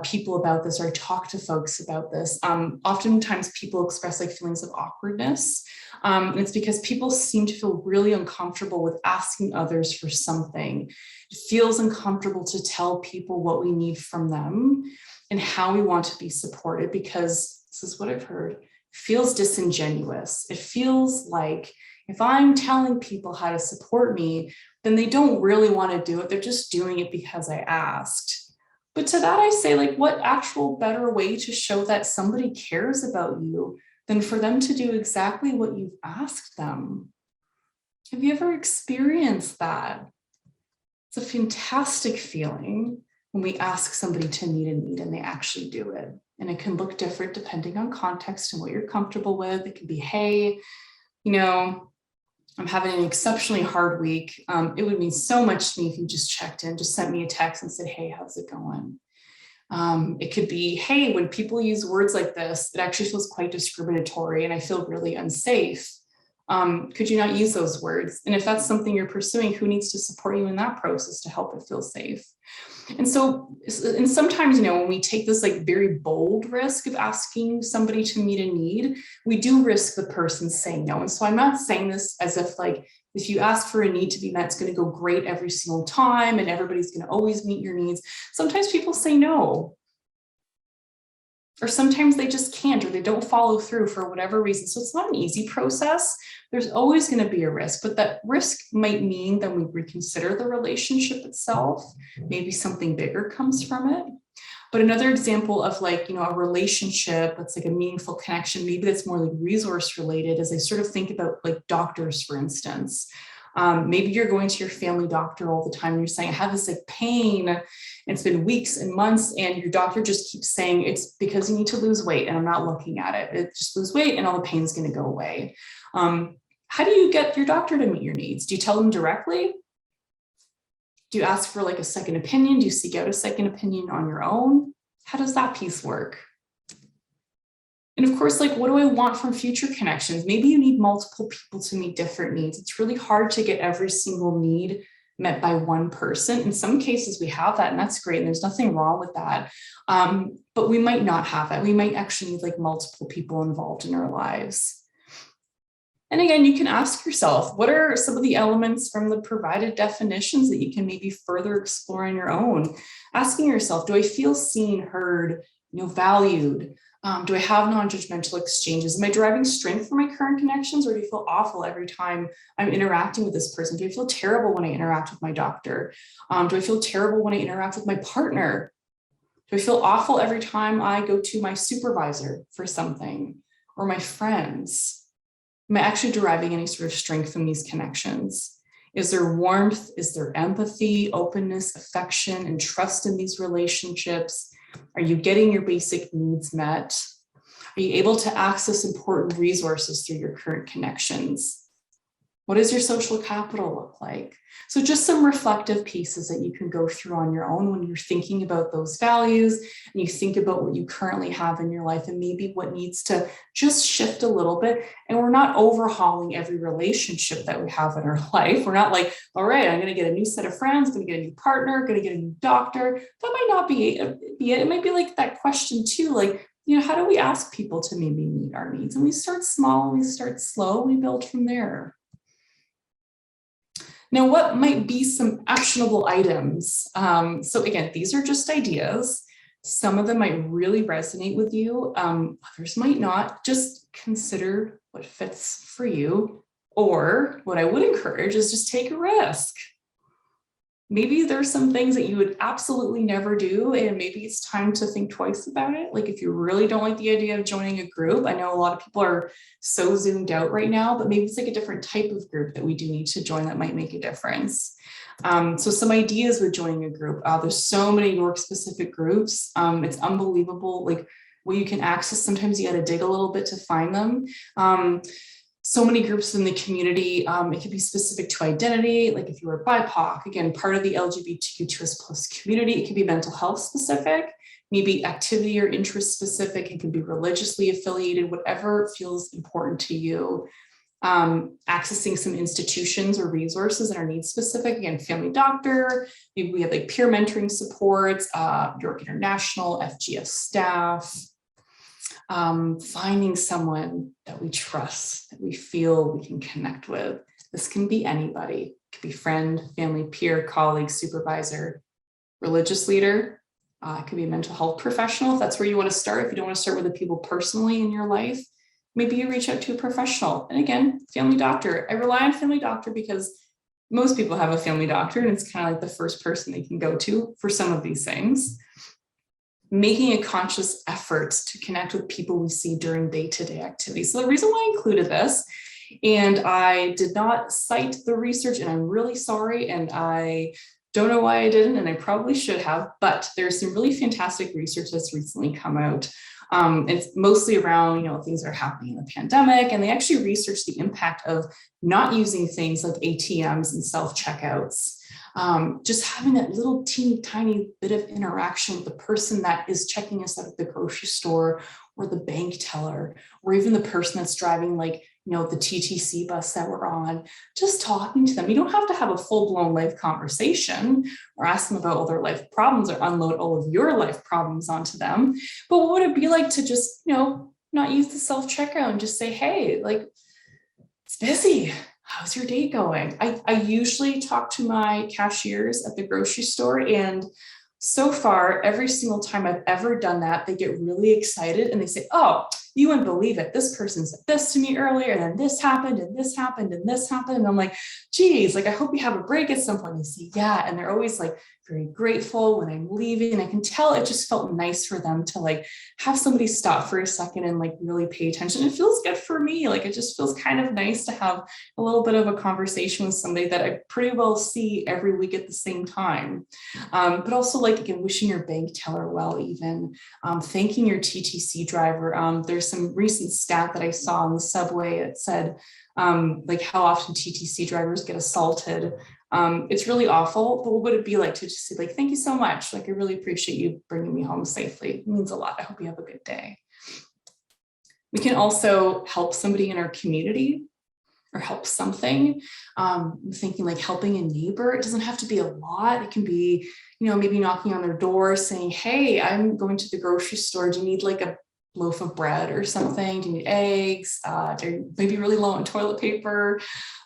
people about this, or I talk to folks about this, oftentimes people express like feelings of awkwardness. And it's because people seem to feel really uncomfortable with asking others for something. It feels uncomfortable to tell people what we need from them and how we want to be supported, because this is what I've heard, feels disingenuous. It feels like if I'm telling people how to support me, then they don't really want to do it. They're just doing it because I asked. But to that, I say, like, what actual better way to show that somebody cares about you than for them to do exactly what you've asked them? Have you ever experienced that? It's a fantastic feeling when we ask somebody to meet a need and they actually do it. And it can look different depending on context and what you're comfortable with. It can be, hey, I'm having an exceptionally hard week. It would mean so much to me if you just checked in, just sent me a text and said, hey, how's it going? It could be, hey, when people use words like this, it actually feels quite discriminatory and I feel really unsafe. Could you not use those words? And if that's something you're pursuing, who needs to support you in that process to help it feel safe? And sometimes, when we take this like very bold risk of asking somebody to meet a need, we do risk the person saying no. And so I'm not saying this as if like, if you ask for a need to be met, it's going to go great every single time and everybody's going to always meet your needs. Sometimes people say no. Or sometimes they just can't, or they don't follow through for whatever reason. So it's not an easy process. There's always going to be a risk, but that risk might mean that we reconsider the relationship itself. Maybe something bigger comes from it. But another example of like, a relationship that's like a meaningful connection, maybe that's more like resource related, as I sort of think about like doctors, for instance. Maybe you're going to your family doctor all the time and you're saying, I have this like pain, and it's been weeks and months, and your doctor just keeps saying it's because you need to lose weight, and I'm not looking at it. Just lose weight and all the pain's going to go away. How do you get your doctor to meet your needs? Do you tell them directly? Do you ask for like a second opinion? Do you seek out a second opinion on your own? How does that piece work? And of course, like, what do I want from future connections? Maybe you need multiple people to meet different needs. It's really hard to get every single need met by one person. In some cases, we have that, and that's great. And there's nothing wrong with that. But we might not have that. We might actually need like multiple people involved in our lives. And again, you can ask yourself, what are some of the elements from the provided definitions that you can maybe further explore on your own? Asking yourself, do I feel seen, heard, valued? Do I have non-judgmental exchanges? Am I deriving strength from my current connections, or do you feel awful every time I'm interacting with this person? Do I feel terrible when I interact with my doctor? Do I feel terrible when I interact with my partner? Do I feel awful every time I go to my supervisor for something, or my friends? Am I actually deriving any sort of strength from these connections? Is there warmth? Is there empathy, openness, affection, and trust in these relationships? Are you getting your basic needs met? Are you able to access important resources through your current connections? What does your social capital look like? So just some reflective pieces that you can go through on your own when you're thinking about those values, and you think about what you currently have in your life and maybe what needs to just shift a little bit. And we're not overhauling every relationship that we have in our life. We're not like, all right, I'm going to get a new set of friends, going to get a new partner, going to get a new doctor. That might not be it. It might be like that question too, like, how do we ask people to maybe meet our needs? And we start small, we start slow, we build from there. Now, what might be some actionable items? So again, these are just ideas. Some of them might really resonate with you. Others might not. Just consider what fits for you. Or what I would encourage is just take a risk. Maybe there's some things that you would absolutely never do, and maybe it's time to think twice about it. Like if you really don't like the idea of joining a group, I know a lot of people are so zoomed out right now, but maybe it's like a different type of group that we do need to join that might make a difference. So some ideas with joining a group. There's so many work-specific groups. It's unbelievable, like what you can access. Sometimes you got to dig a little bit to find them. So many groups in the community. It could be specific to identity, like if you were BIPOC, again, part of the LGBTQ2+ community. It could be mental health specific, maybe activity or interest specific. It can be religiously affiliated, whatever feels important to you. Accessing some institutions or resources that are needs specific, again, family doctor, maybe we have like peer mentoring supports, York International, FGS staff. Finding someone that we trust, that we feel we can connect with. This can be anybody. It could be friend, family, peer, colleague, supervisor, religious leader. It could be a mental health professional if that's where you want to start. If you don't want to start with the people personally in your life, maybe you reach out to a professional. And again, family doctor. I rely on family doctor because most people have a family doctor, and it's kind of like the first person they can go to for some of these things. Making a conscious effort to connect with people we see during day-to-day activities. So the reason why I included this, and I did not cite the research, and I'm really sorry, and I don't know why I didn't, and I probably should have, but there's some really fantastic research that's recently come out. It's mostly around, things that are happening in the pandemic, and they actually researched the impact of not using things like ATMs and self-checkouts. Just having that little teeny tiny bit of interaction with the person that is checking us out at the grocery store, or the bank teller, or even the person that's driving the TTC bus that we're on, just talking to them. You don't have to have a full-blown life conversation or ask them about all their life problems or unload all of your life problems onto them. But what would it be like to just, not use the self-checkout and just say, hey, it's busy. How's your day going? I usually talk to my cashiers at the grocery store, and so far, every single time I've ever done that, they get really excited and they say, oh, you wouldn't believe it. This person said this to me earlier, and then this happened, and this happened, and this happened. And I'm like, geez, like, I hope you have a break at some point. They say, yeah. And they're always like very grateful when I'm leaving. And I can tell it just felt nice for them to like have somebody stop for a second and like really pay attention. It feels good for me. Like, it just feels kind of nice to have a little bit of a conversation with somebody that I pretty well see every week at the same time. But also, like, again, wishing your bank teller well, even thanking your TTC driver. There's some recent stat that I saw on the subway. It said like how often TTC drivers get assaulted. It's really awful, but what would it be like to just say like, thank you so much. Like, I really appreciate you bringing me home safely. It means a lot. I hope you have a good day. We can also help somebody in our community or help something. I'm thinking like helping a neighbor. It doesn't have to be a lot. It can be, you know, maybe knocking on their door saying, hey, I'm going to the grocery store. Do you need like a loaf of bread or something? Do you need eggs? They're maybe really low on toilet paper.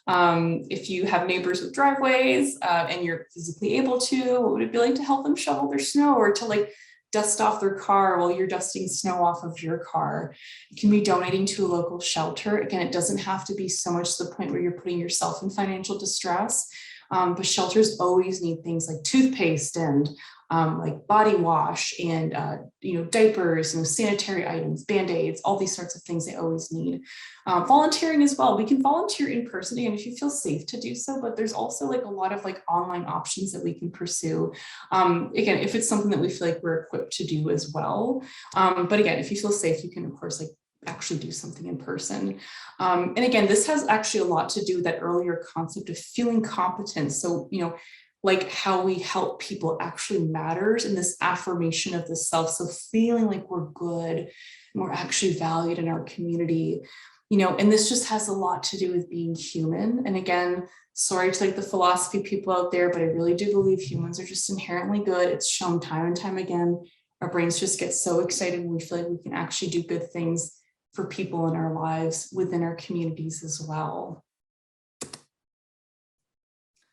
If you have neighbors with driveways and you're physically able to, what would it be like to help them shovel their snow or to like dust off their car while you're dusting snow off of your car? It can be donating to a local shelter. Again, it doesn't have to be so much to the point where you're putting yourself in financial distress, but shelters always need things like toothpaste and like body wash and you know, diapers and sanitary items, Band-Aids, all these sorts of things they always need. Volunteering as well. We can volunteer in person again if you feel safe to do so, but there's also like a lot of like online options that we can pursue. Again, if it's something that we feel like we're equipped to do as well. But again, if you feel safe, you can of course like actually do something in person. And again, this has actually a lot to do with that earlier concept of feeling competent. So, you know, like how we help people actually matters in this affirmation of the self. So feeling like we're good and we're actually valued in our community, you know, and this just has a lot to do with being human. And again, sorry to like the philosophy people out there, but I really do believe humans are just inherently good. It's shown time and time again. Our brains just get so excited when we feel like we can actually do good things for people in our lives within our communities as well.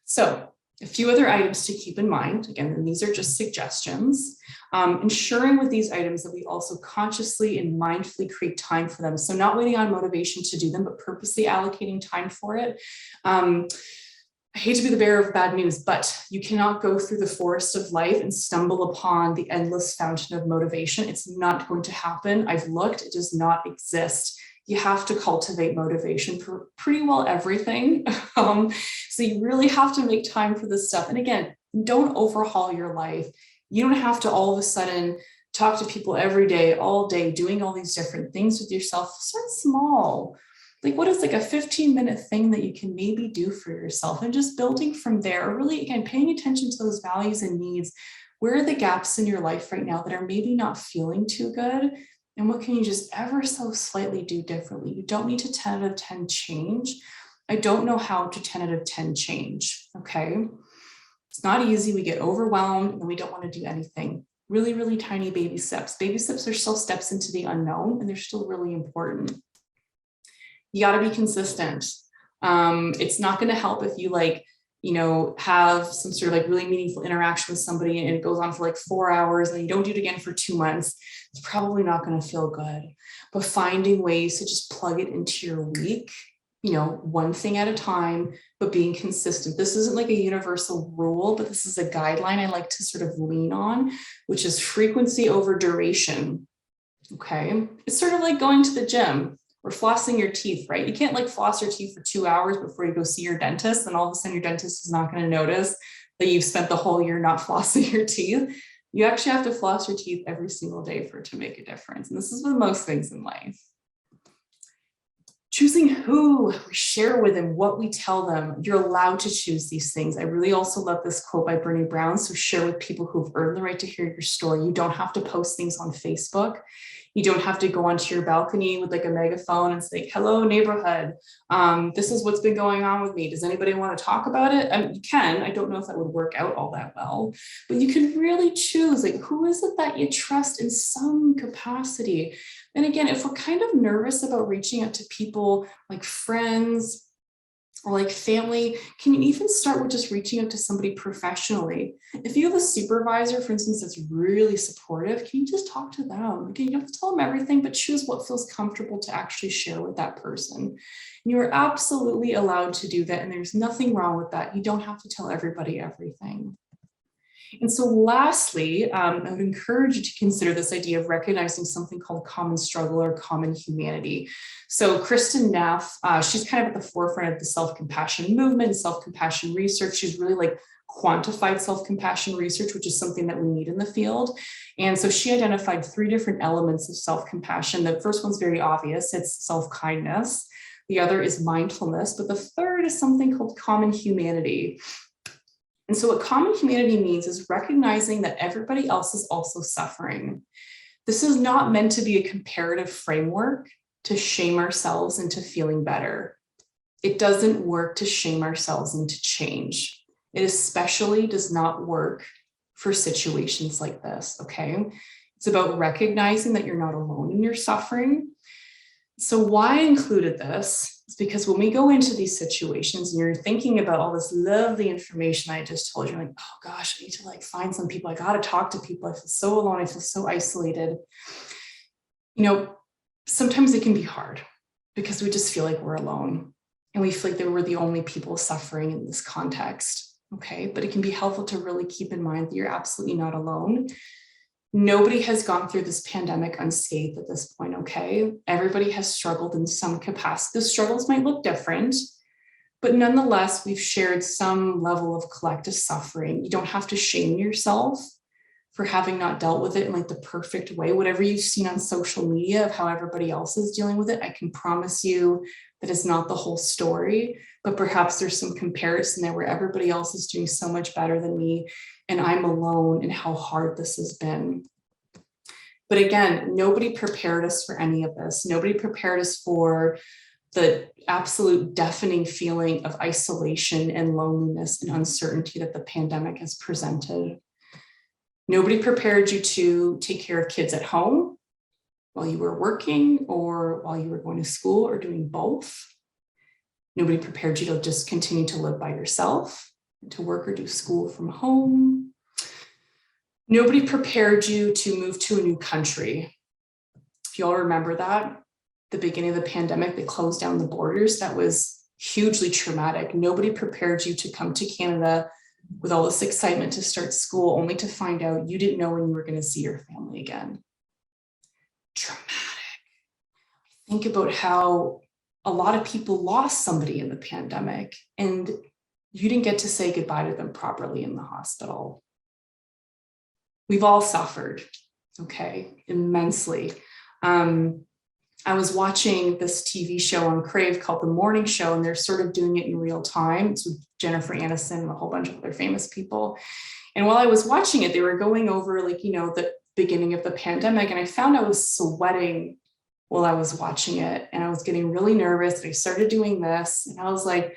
So a few other items to keep in mind. Again, and these are just suggestions. Ensuring with these items that we also consciously and mindfully create time for them. So not waiting on motivation to do them, but purposely allocating time for it. I hate to be the bearer of bad news, but you cannot go through the forest of life and stumble upon the endless fountain of motivation. It's not going to happen. I've looked, it does not exist. You have to cultivate motivation for pretty well everything. So you really have to make time for this stuff. And again, don't overhaul your life. You don't have to all of a sudden talk to people every day, all day, doing all these different things with yourself. Start small. Like, what is like a 15-minute thing that you can maybe do for yourself, and just building from there, or really, again, paying attention to those values and needs. Where are the gaps in your life right now that are maybe not feeling too good? And what can you just ever so slightly do differently? You don't need to 10 out of 10 change. I don't know how to 10 out of 10 change, okay? It's not easy. We get overwhelmed and we don't want to do anything. Really, really tiny baby steps. Baby steps are still steps into the unknown, and they're still really important. You got to be consistent. It's not going to help if you like, you know, have some sort of like really meaningful interaction with somebody and it goes on for like 4 hours and you don't do it again for 2 months. It's probably not going to feel good. But finding ways to just plug it into your week, you know, one thing at a time, but being consistent. This isn't like a universal rule, but this is a guideline I like to sort of lean on, which is frequency over duration. Okay. It's sort of like going to the gym or flossing your teeth, right? You can't like floss your teeth for 2 hours before you go see your dentist, and all of a sudden your dentist is not going to notice that you've spent the whole year not flossing your teeth. You actually have to floss your teeth every single day for it to make a difference. And this is with most things in life. Choosing who we share with and what we tell them. You're allowed to choose these things. I really also love this quote by Breanne Brown. So share with people who've earned the right to hear your story. You don't have to post things on Facebook. You don't have to go onto your balcony with like a megaphone and say, hello, neighborhood. This is what's been going on with me. Does anybody want to talk about it? You can. I don't know if that would work out all that well, but you can really choose like, who is it that you trust in some capacity? And again, if we're kind of nervous about reaching out to people like friends, or like family. Can you even start with just reaching out to somebody professionally? If you have a supervisor, for instance, that's really supportive, can you just talk to them? Okay, you don't have to tell them everything, but choose what feels comfortable to actually share with that person. And you are absolutely allowed to do that, and there's nothing wrong with that. You don't have to tell everybody everything. And so lastly, I would encourage you to consider this idea of recognizing something called common struggle or common humanity. So Kristen Neff, she's kind of at the forefront of the self-compassion movement, self-compassion research. She's really like quantified self-compassion research, which is something that we need in the field. And so she identified 3 different elements of self-compassion. The first one's very obvious, it's self-kindness. The other is mindfulness, but the third is something called common humanity. And so what common humanity means is recognizing that everybody else is also suffering. This is not meant to be a comparative framework to shame ourselves into feeling better. It doesn't work to shame ourselves into change. It especially does not work for situations like this, okay? It's about recognizing that you're not alone in your suffering. So why I included this is because when we go into these situations and you're thinking about all this lovely information I just told you, like, oh gosh, I need to like find some people. I got to talk to people. I feel so alone. I feel so isolated. You know, sometimes it can be hard because we just feel like we're alone and we feel like that we're the only people suffering in this context. Okay, but it can be helpful to really keep in mind that you're absolutely not alone. Nobody has gone through this pandemic unscathed at this point, okay? Everybody has struggled in some capacity. The struggles might look different, but nonetheless, we've shared some level of collective suffering. You don't have to shame yourself for having not dealt with it in like the perfect way. Whatever you've seen on social media of how everybody else is dealing with it, I can promise you that it's not the whole story, but perhaps there's some comparison there where everybody else is doing so much better than me and I'm alone in how hard this has been. But again, nobody prepared us for any of this. Nobody prepared us for the absolute deafening feeling of isolation and loneliness and uncertainty that the pandemic has presented. Nobody prepared you to take care of kids at home while you were working or while you were going to school or doing both. Nobody prepared you to just continue to live by yourself, to work or do school from home. Nobody prepared you to move to a new country. If you all remember that, the beginning of the pandemic, they closed down the borders. That was hugely traumatic. Nobody prepared you to come to Canada with all this excitement to start school, only to find out you didn't know when you were going to see your family again. Traumatic. Think about how a lot of people lost somebody in the pandemic and you didn't get to say goodbye to them properly in the hospital. We've all suffered, okay, immensely. I was watching this TV show on Crave called The Morning Show, and they're sort of doing it in real time. It's with Jennifer Aniston and a whole bunch of other famous people. And while I was watching it, they were going over like, you know, the beginning of the pandemic, and I found I was sweating while I was watching it, and I was getting really nervous. And I started doing this, and I was like,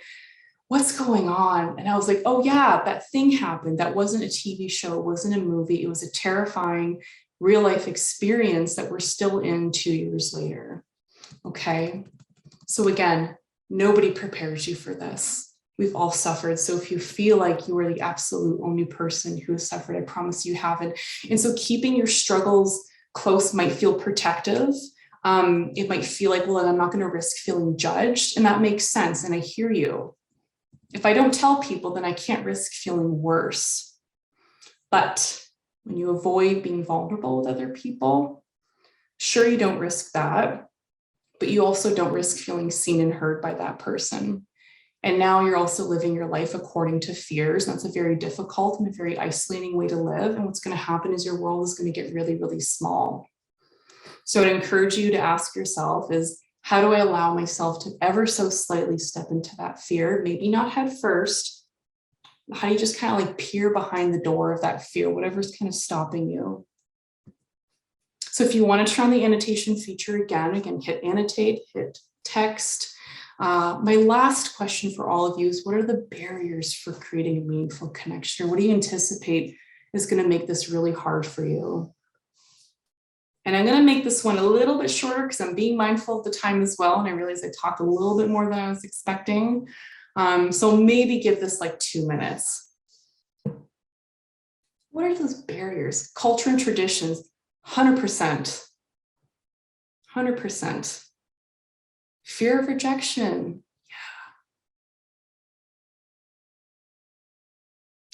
what's going on? And I was like, oh yeah, that thing happened. That wasn't a TV show. It wasn't a movie. It was a terrifying real life experience that we're still in 2 years later. Okay. So again, nobody prepares you for this. We've all suffered. So if you feel like you are the absolute only person who has suffered, I promise you haven't. And so keeping your struggles close might feel protective. It might feel like, well, I'm not going to risk feeling judged. And that makes sense. And I hear you. If I don't tell people, then I can't risk feeling worse. But when you avoid being vulnerable with other people, sure, you don't risk that, but you also don't risk feeling seen and heard by that person. And now you're also living your life according to fears. And that's a very difficult and a very isolating way to live. And what's going to happen is your world is going to get really, really small. So I'd encourage you to ask yourself is, how do I allow myself to ever so slightly step into that fear? Maybe not head first. How do you just kind of like peer behind the door of that fear, whatever's kind of stopping you? So if you want to turn on the annotation feature again, hit annotate, hit text. My last question for all of you is, what are the barriers for creating a meaningful connection? Or what do you anticipate is going to make this really hard for you? And I'm going to make this one a little bit shorter because I'm being mindful of the time as well. And I realize I talked a little bit more than I was expecting. So maybe give this like 2 minutes. What are those barriers? Culture and traditions, 100%. 100%. Fear of rejection.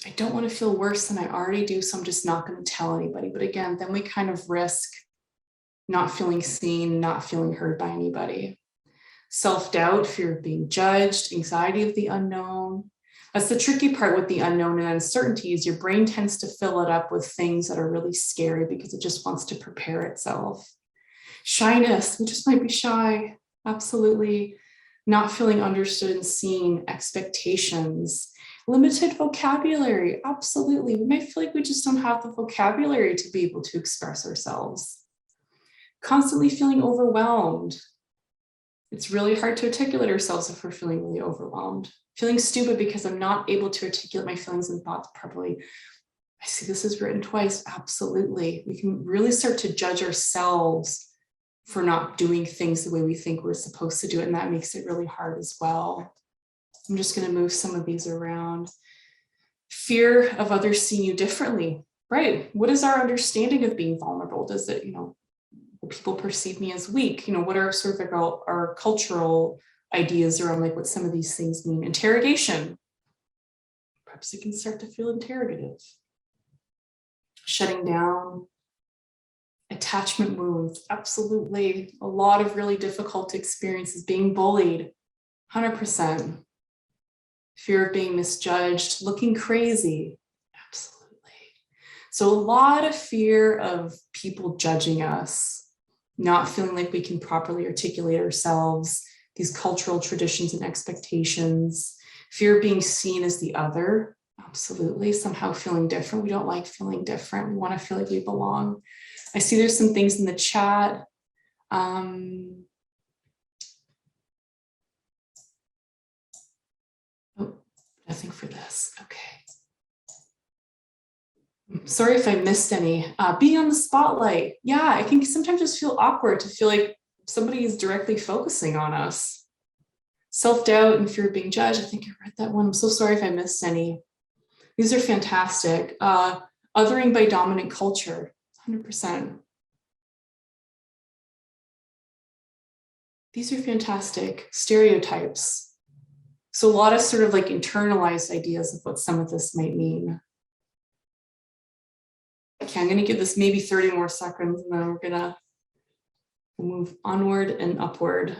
I don't want to feel worse than I already do, so I'm just not going to tell anybody. But again, then we kind of risk not feeling seen, not feeling heard by anybody. Self-doubt, fear of being judged, anxiety of the unknown. That's the tricky part with the unknown and uncertainties. Your brain tends to fill it up with things that are really scary because it just wants to prepare itself. Shyness, we just might be shy. Absolutely. Not feeling understood and seen, expectations. Limited vocabulary, absolutely. We might feel like we just don't have the vocabulary to be able to express ourselves. Constantly feeling overwhelmed. It's really hard to articulate ourselves if we're feeling really overwhelmed. Feeling stupid because I'm not able to articulate my feelings and thoughts properly. I see this is written twice, absolutely. We can really start to judge ourselves for not doing things the way we think we're supposed to do it, and that makes it really hard as well. I'm just going to move some of these around. Fear of others seeing you differently, right? What is our understanding of being vulnerable? Does it, will people perceive me as weak? What are sort of like our cultural ideas around like what some of these things mean? Interrogation. Perhaps you can start to feel interrogative. Shutting down. Attachment wounds, absolutely. A lot of really difficult experiences. Being bullied, 100%. Fear of being misjudged, looking crazy, absolutely. So a lot of fear of people judging us, not feeling like we can properly articulate ourselves, these cultural traditions and expectations, fear of being seen as the other, absolutely. Somehow feeling different. We don't like feeling different. We want to feel like we belong. I see there's some things in the chat. Oh, nothing for this. Okay. Sorry if I missed any. Being on the spotlight. Yeah, it can sometimes just feel awkward to feel like somebody is directly focusing on us. Self-doubt and fear of being judged. I think I read that one. I'm so sorry if I missed any. These are fantastic. Othering by dominant culture, 100%. These are fantastic. Stereotypes. So a lot of sort of like internalized ideas of what some of this might mean. Okay, I'm going to give this maybe 30 more seconds and then we're going to move onward and upward.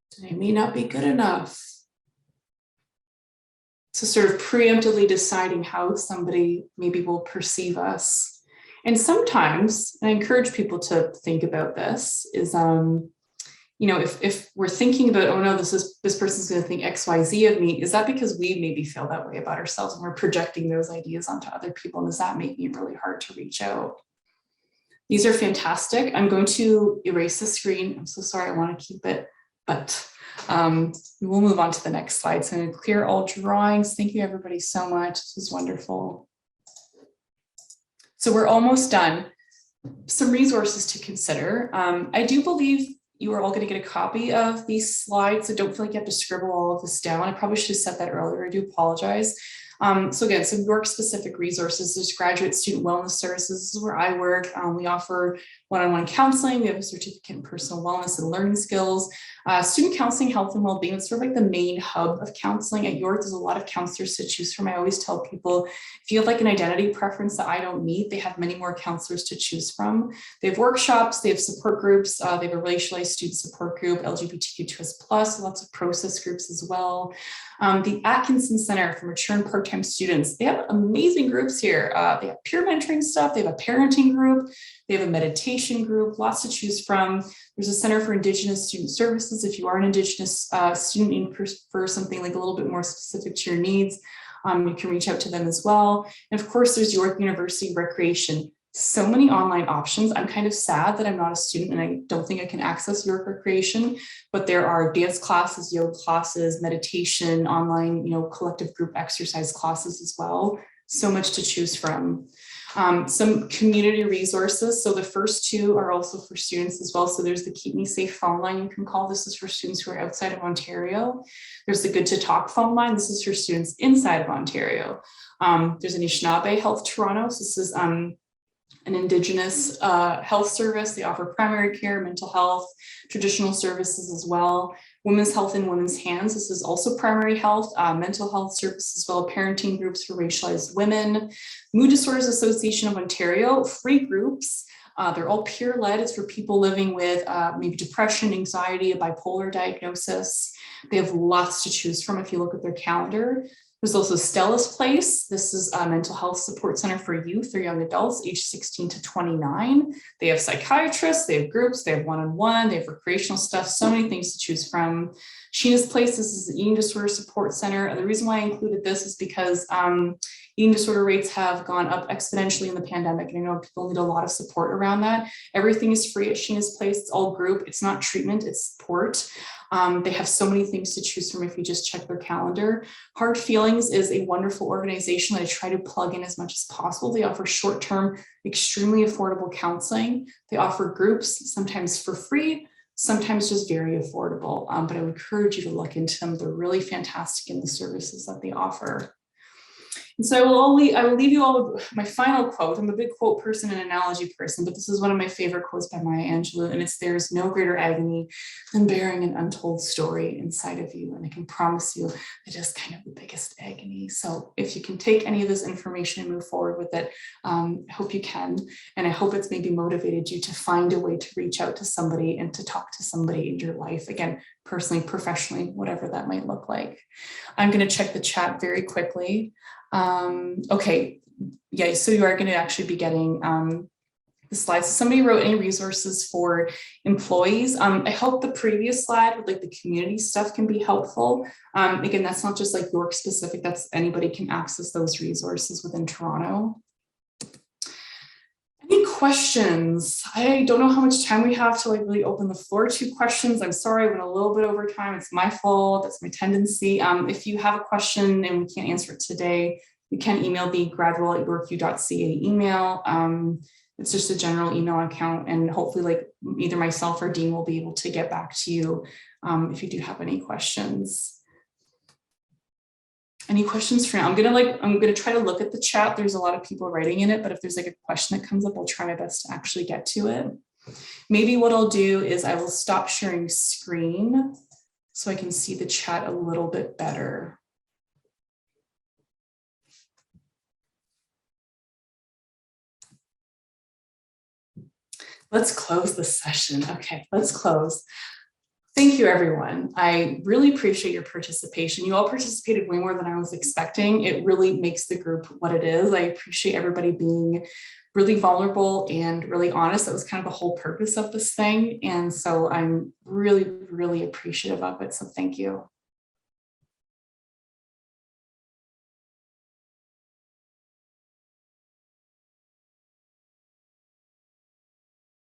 Today may not be good enough. So sort of preemptively deciding how somebody maybe will perceive us. And sometimes, and I encourage people to think about this, is if we're thinking about, oh no, this person's going to think X, Y, Z of me, is that because we maybe feel that way about ourselves and we're projecting those ideas onto other people? And does that make it really hard to reach out? These are fantastic. I'm going to erase the screen. I'm so sorry, I want to keep it, but we'll move on to the next slide. So I'm going to clear all drawings. Thank you everybody so much. This was wonderful. So we're almost done. Some resources to consider. I do believe you are all going to get a copy of these slides, so don't feel like you have to scribble all of this down. I probably should have said that earlier. I do apologize. So again, some work-specific resources. There's graduate student wellness services. This is where I work. We offer one-on-one counseling. We have a certificate in personal wellness and learning skills. Student counseling, health and well-being. It's sort of like the main hub of counseling. At York, there's a lot of counselors to choose from. I always tell people, if you have like an identity preference that I don't meet, they have many more counselors to choose from. They have workshops, they have support groups, they have a racialized student support group, LGBTQ2+, lots of process groups as well. The Atkinson Center for Mature and Part-Time Students, they have amazing groups here. They have peer mentoring stuff, they have a parenting group, they have a meditation group, lots to choose from. There's a Center for Indigenous Student Services. If you are an Indigenous student and prefer something like a little bit more specific to your needs, you can reach out to them as well. And of course, there's York University Recreation. So many online options. I'm kind of sad that I'm not a student and I don't think I can access York Recreation, but there are dance classes, yoga classes, meditation, online, collective group exercise classes as well. So much to choose from. Some community resources. So the first two are also for students as well. So there's the Keep Me Safe phone line you can call. This is for students who are outside of Ontario. There's the Good to Talk phone line. This is for students inside of Ontario. There's an Anishinaabe Health Toronto. So this is an Indigenous health service. They offer primary care, mental health, traditional services as well. Women's Health in Women's Hands. This is also primary health, mental health services as well, parenting groups for racialized women. Mood Disorders Association of Ontario, free groups. They're all peer-led. It's for people living with maybe depression, anxiety, a bipolar diagnosis. They have lots to choose from if you look at their calendar. There's also Stella's Place. This is a mental health support center for youth or young adults aged 16 to 29. They have psychiatrists, they have groups, they have one-on-one, they have recreational stuff, so many things to choose from. Sheena's Place, this is an eating disorder support center. And the reason why I included this is because eating disorder rates have gone up exponentially in the pandemic. And I know people need a lot of support around that. Everything is free at Sheena's Place. It's all group. It's not treatment, it's support. They have so many things to choose from if you just check their calendar. Hard Feelings is a wonderful organization that I try to plug in as much as possible. They offer short-term, extremely affordable counseling. They offer groups, sometimes for free, sometimes just very affordable. But I would encourage you to look into them. They're really fantastic in the services that they offer. And so I will leave you all with my final quote. I'm a big quote person and analogy person, but this is one of my favorite quotes by Maya Angelou, and it's, "There's no greater agony than bearing an untold story inside of you." And I can promise you it is kind of the biggest agony. So if you can take any of this information and move forward with it, I hope you can. And I hope it's maybe motivated you to find a way to reach out to somebody and to talk to somebody in your life. Again, personally, professionally, whatever that might look like. I'm going to check the chat very quickly. Okay, yeah, so you are going to actually be getting the slides. Somebody wrote any resources for employees. I hope the previous slide with like the community stuff can be helpful. Again, that's not just like York specific, that's anybody can access those resources within Toronto. Any questions? I don't know how much time we have to like really open the floor to questions. I'm sorry, I went a little bit over time. It's my fault. That's my tendency. If you have a question and we can't answer it today, you can email the gradual@yorku.ca email. It's just a general email account, and hopefully like either myself or Dean will be able to get back to you if you do have any questions. Any questions for now? I'm gonna try to look at the chat. There's a lot of people writing in it, but if there's like a question that comes up, I'll try my best to actually get to it. Maybe what I'll do is I will stop sharing screen so I can see the chat a little bit better. Let's close the session. Okay, let's close. Thank you, everyone. I really appreciate your participation. You all participated way more than I was expecting. It really makes the group what it is. I appreciate everybody being really vulnerable and really honest. That was kind of the whole purpose of this thing. And so I'm really, really appreciative of it. So thank you.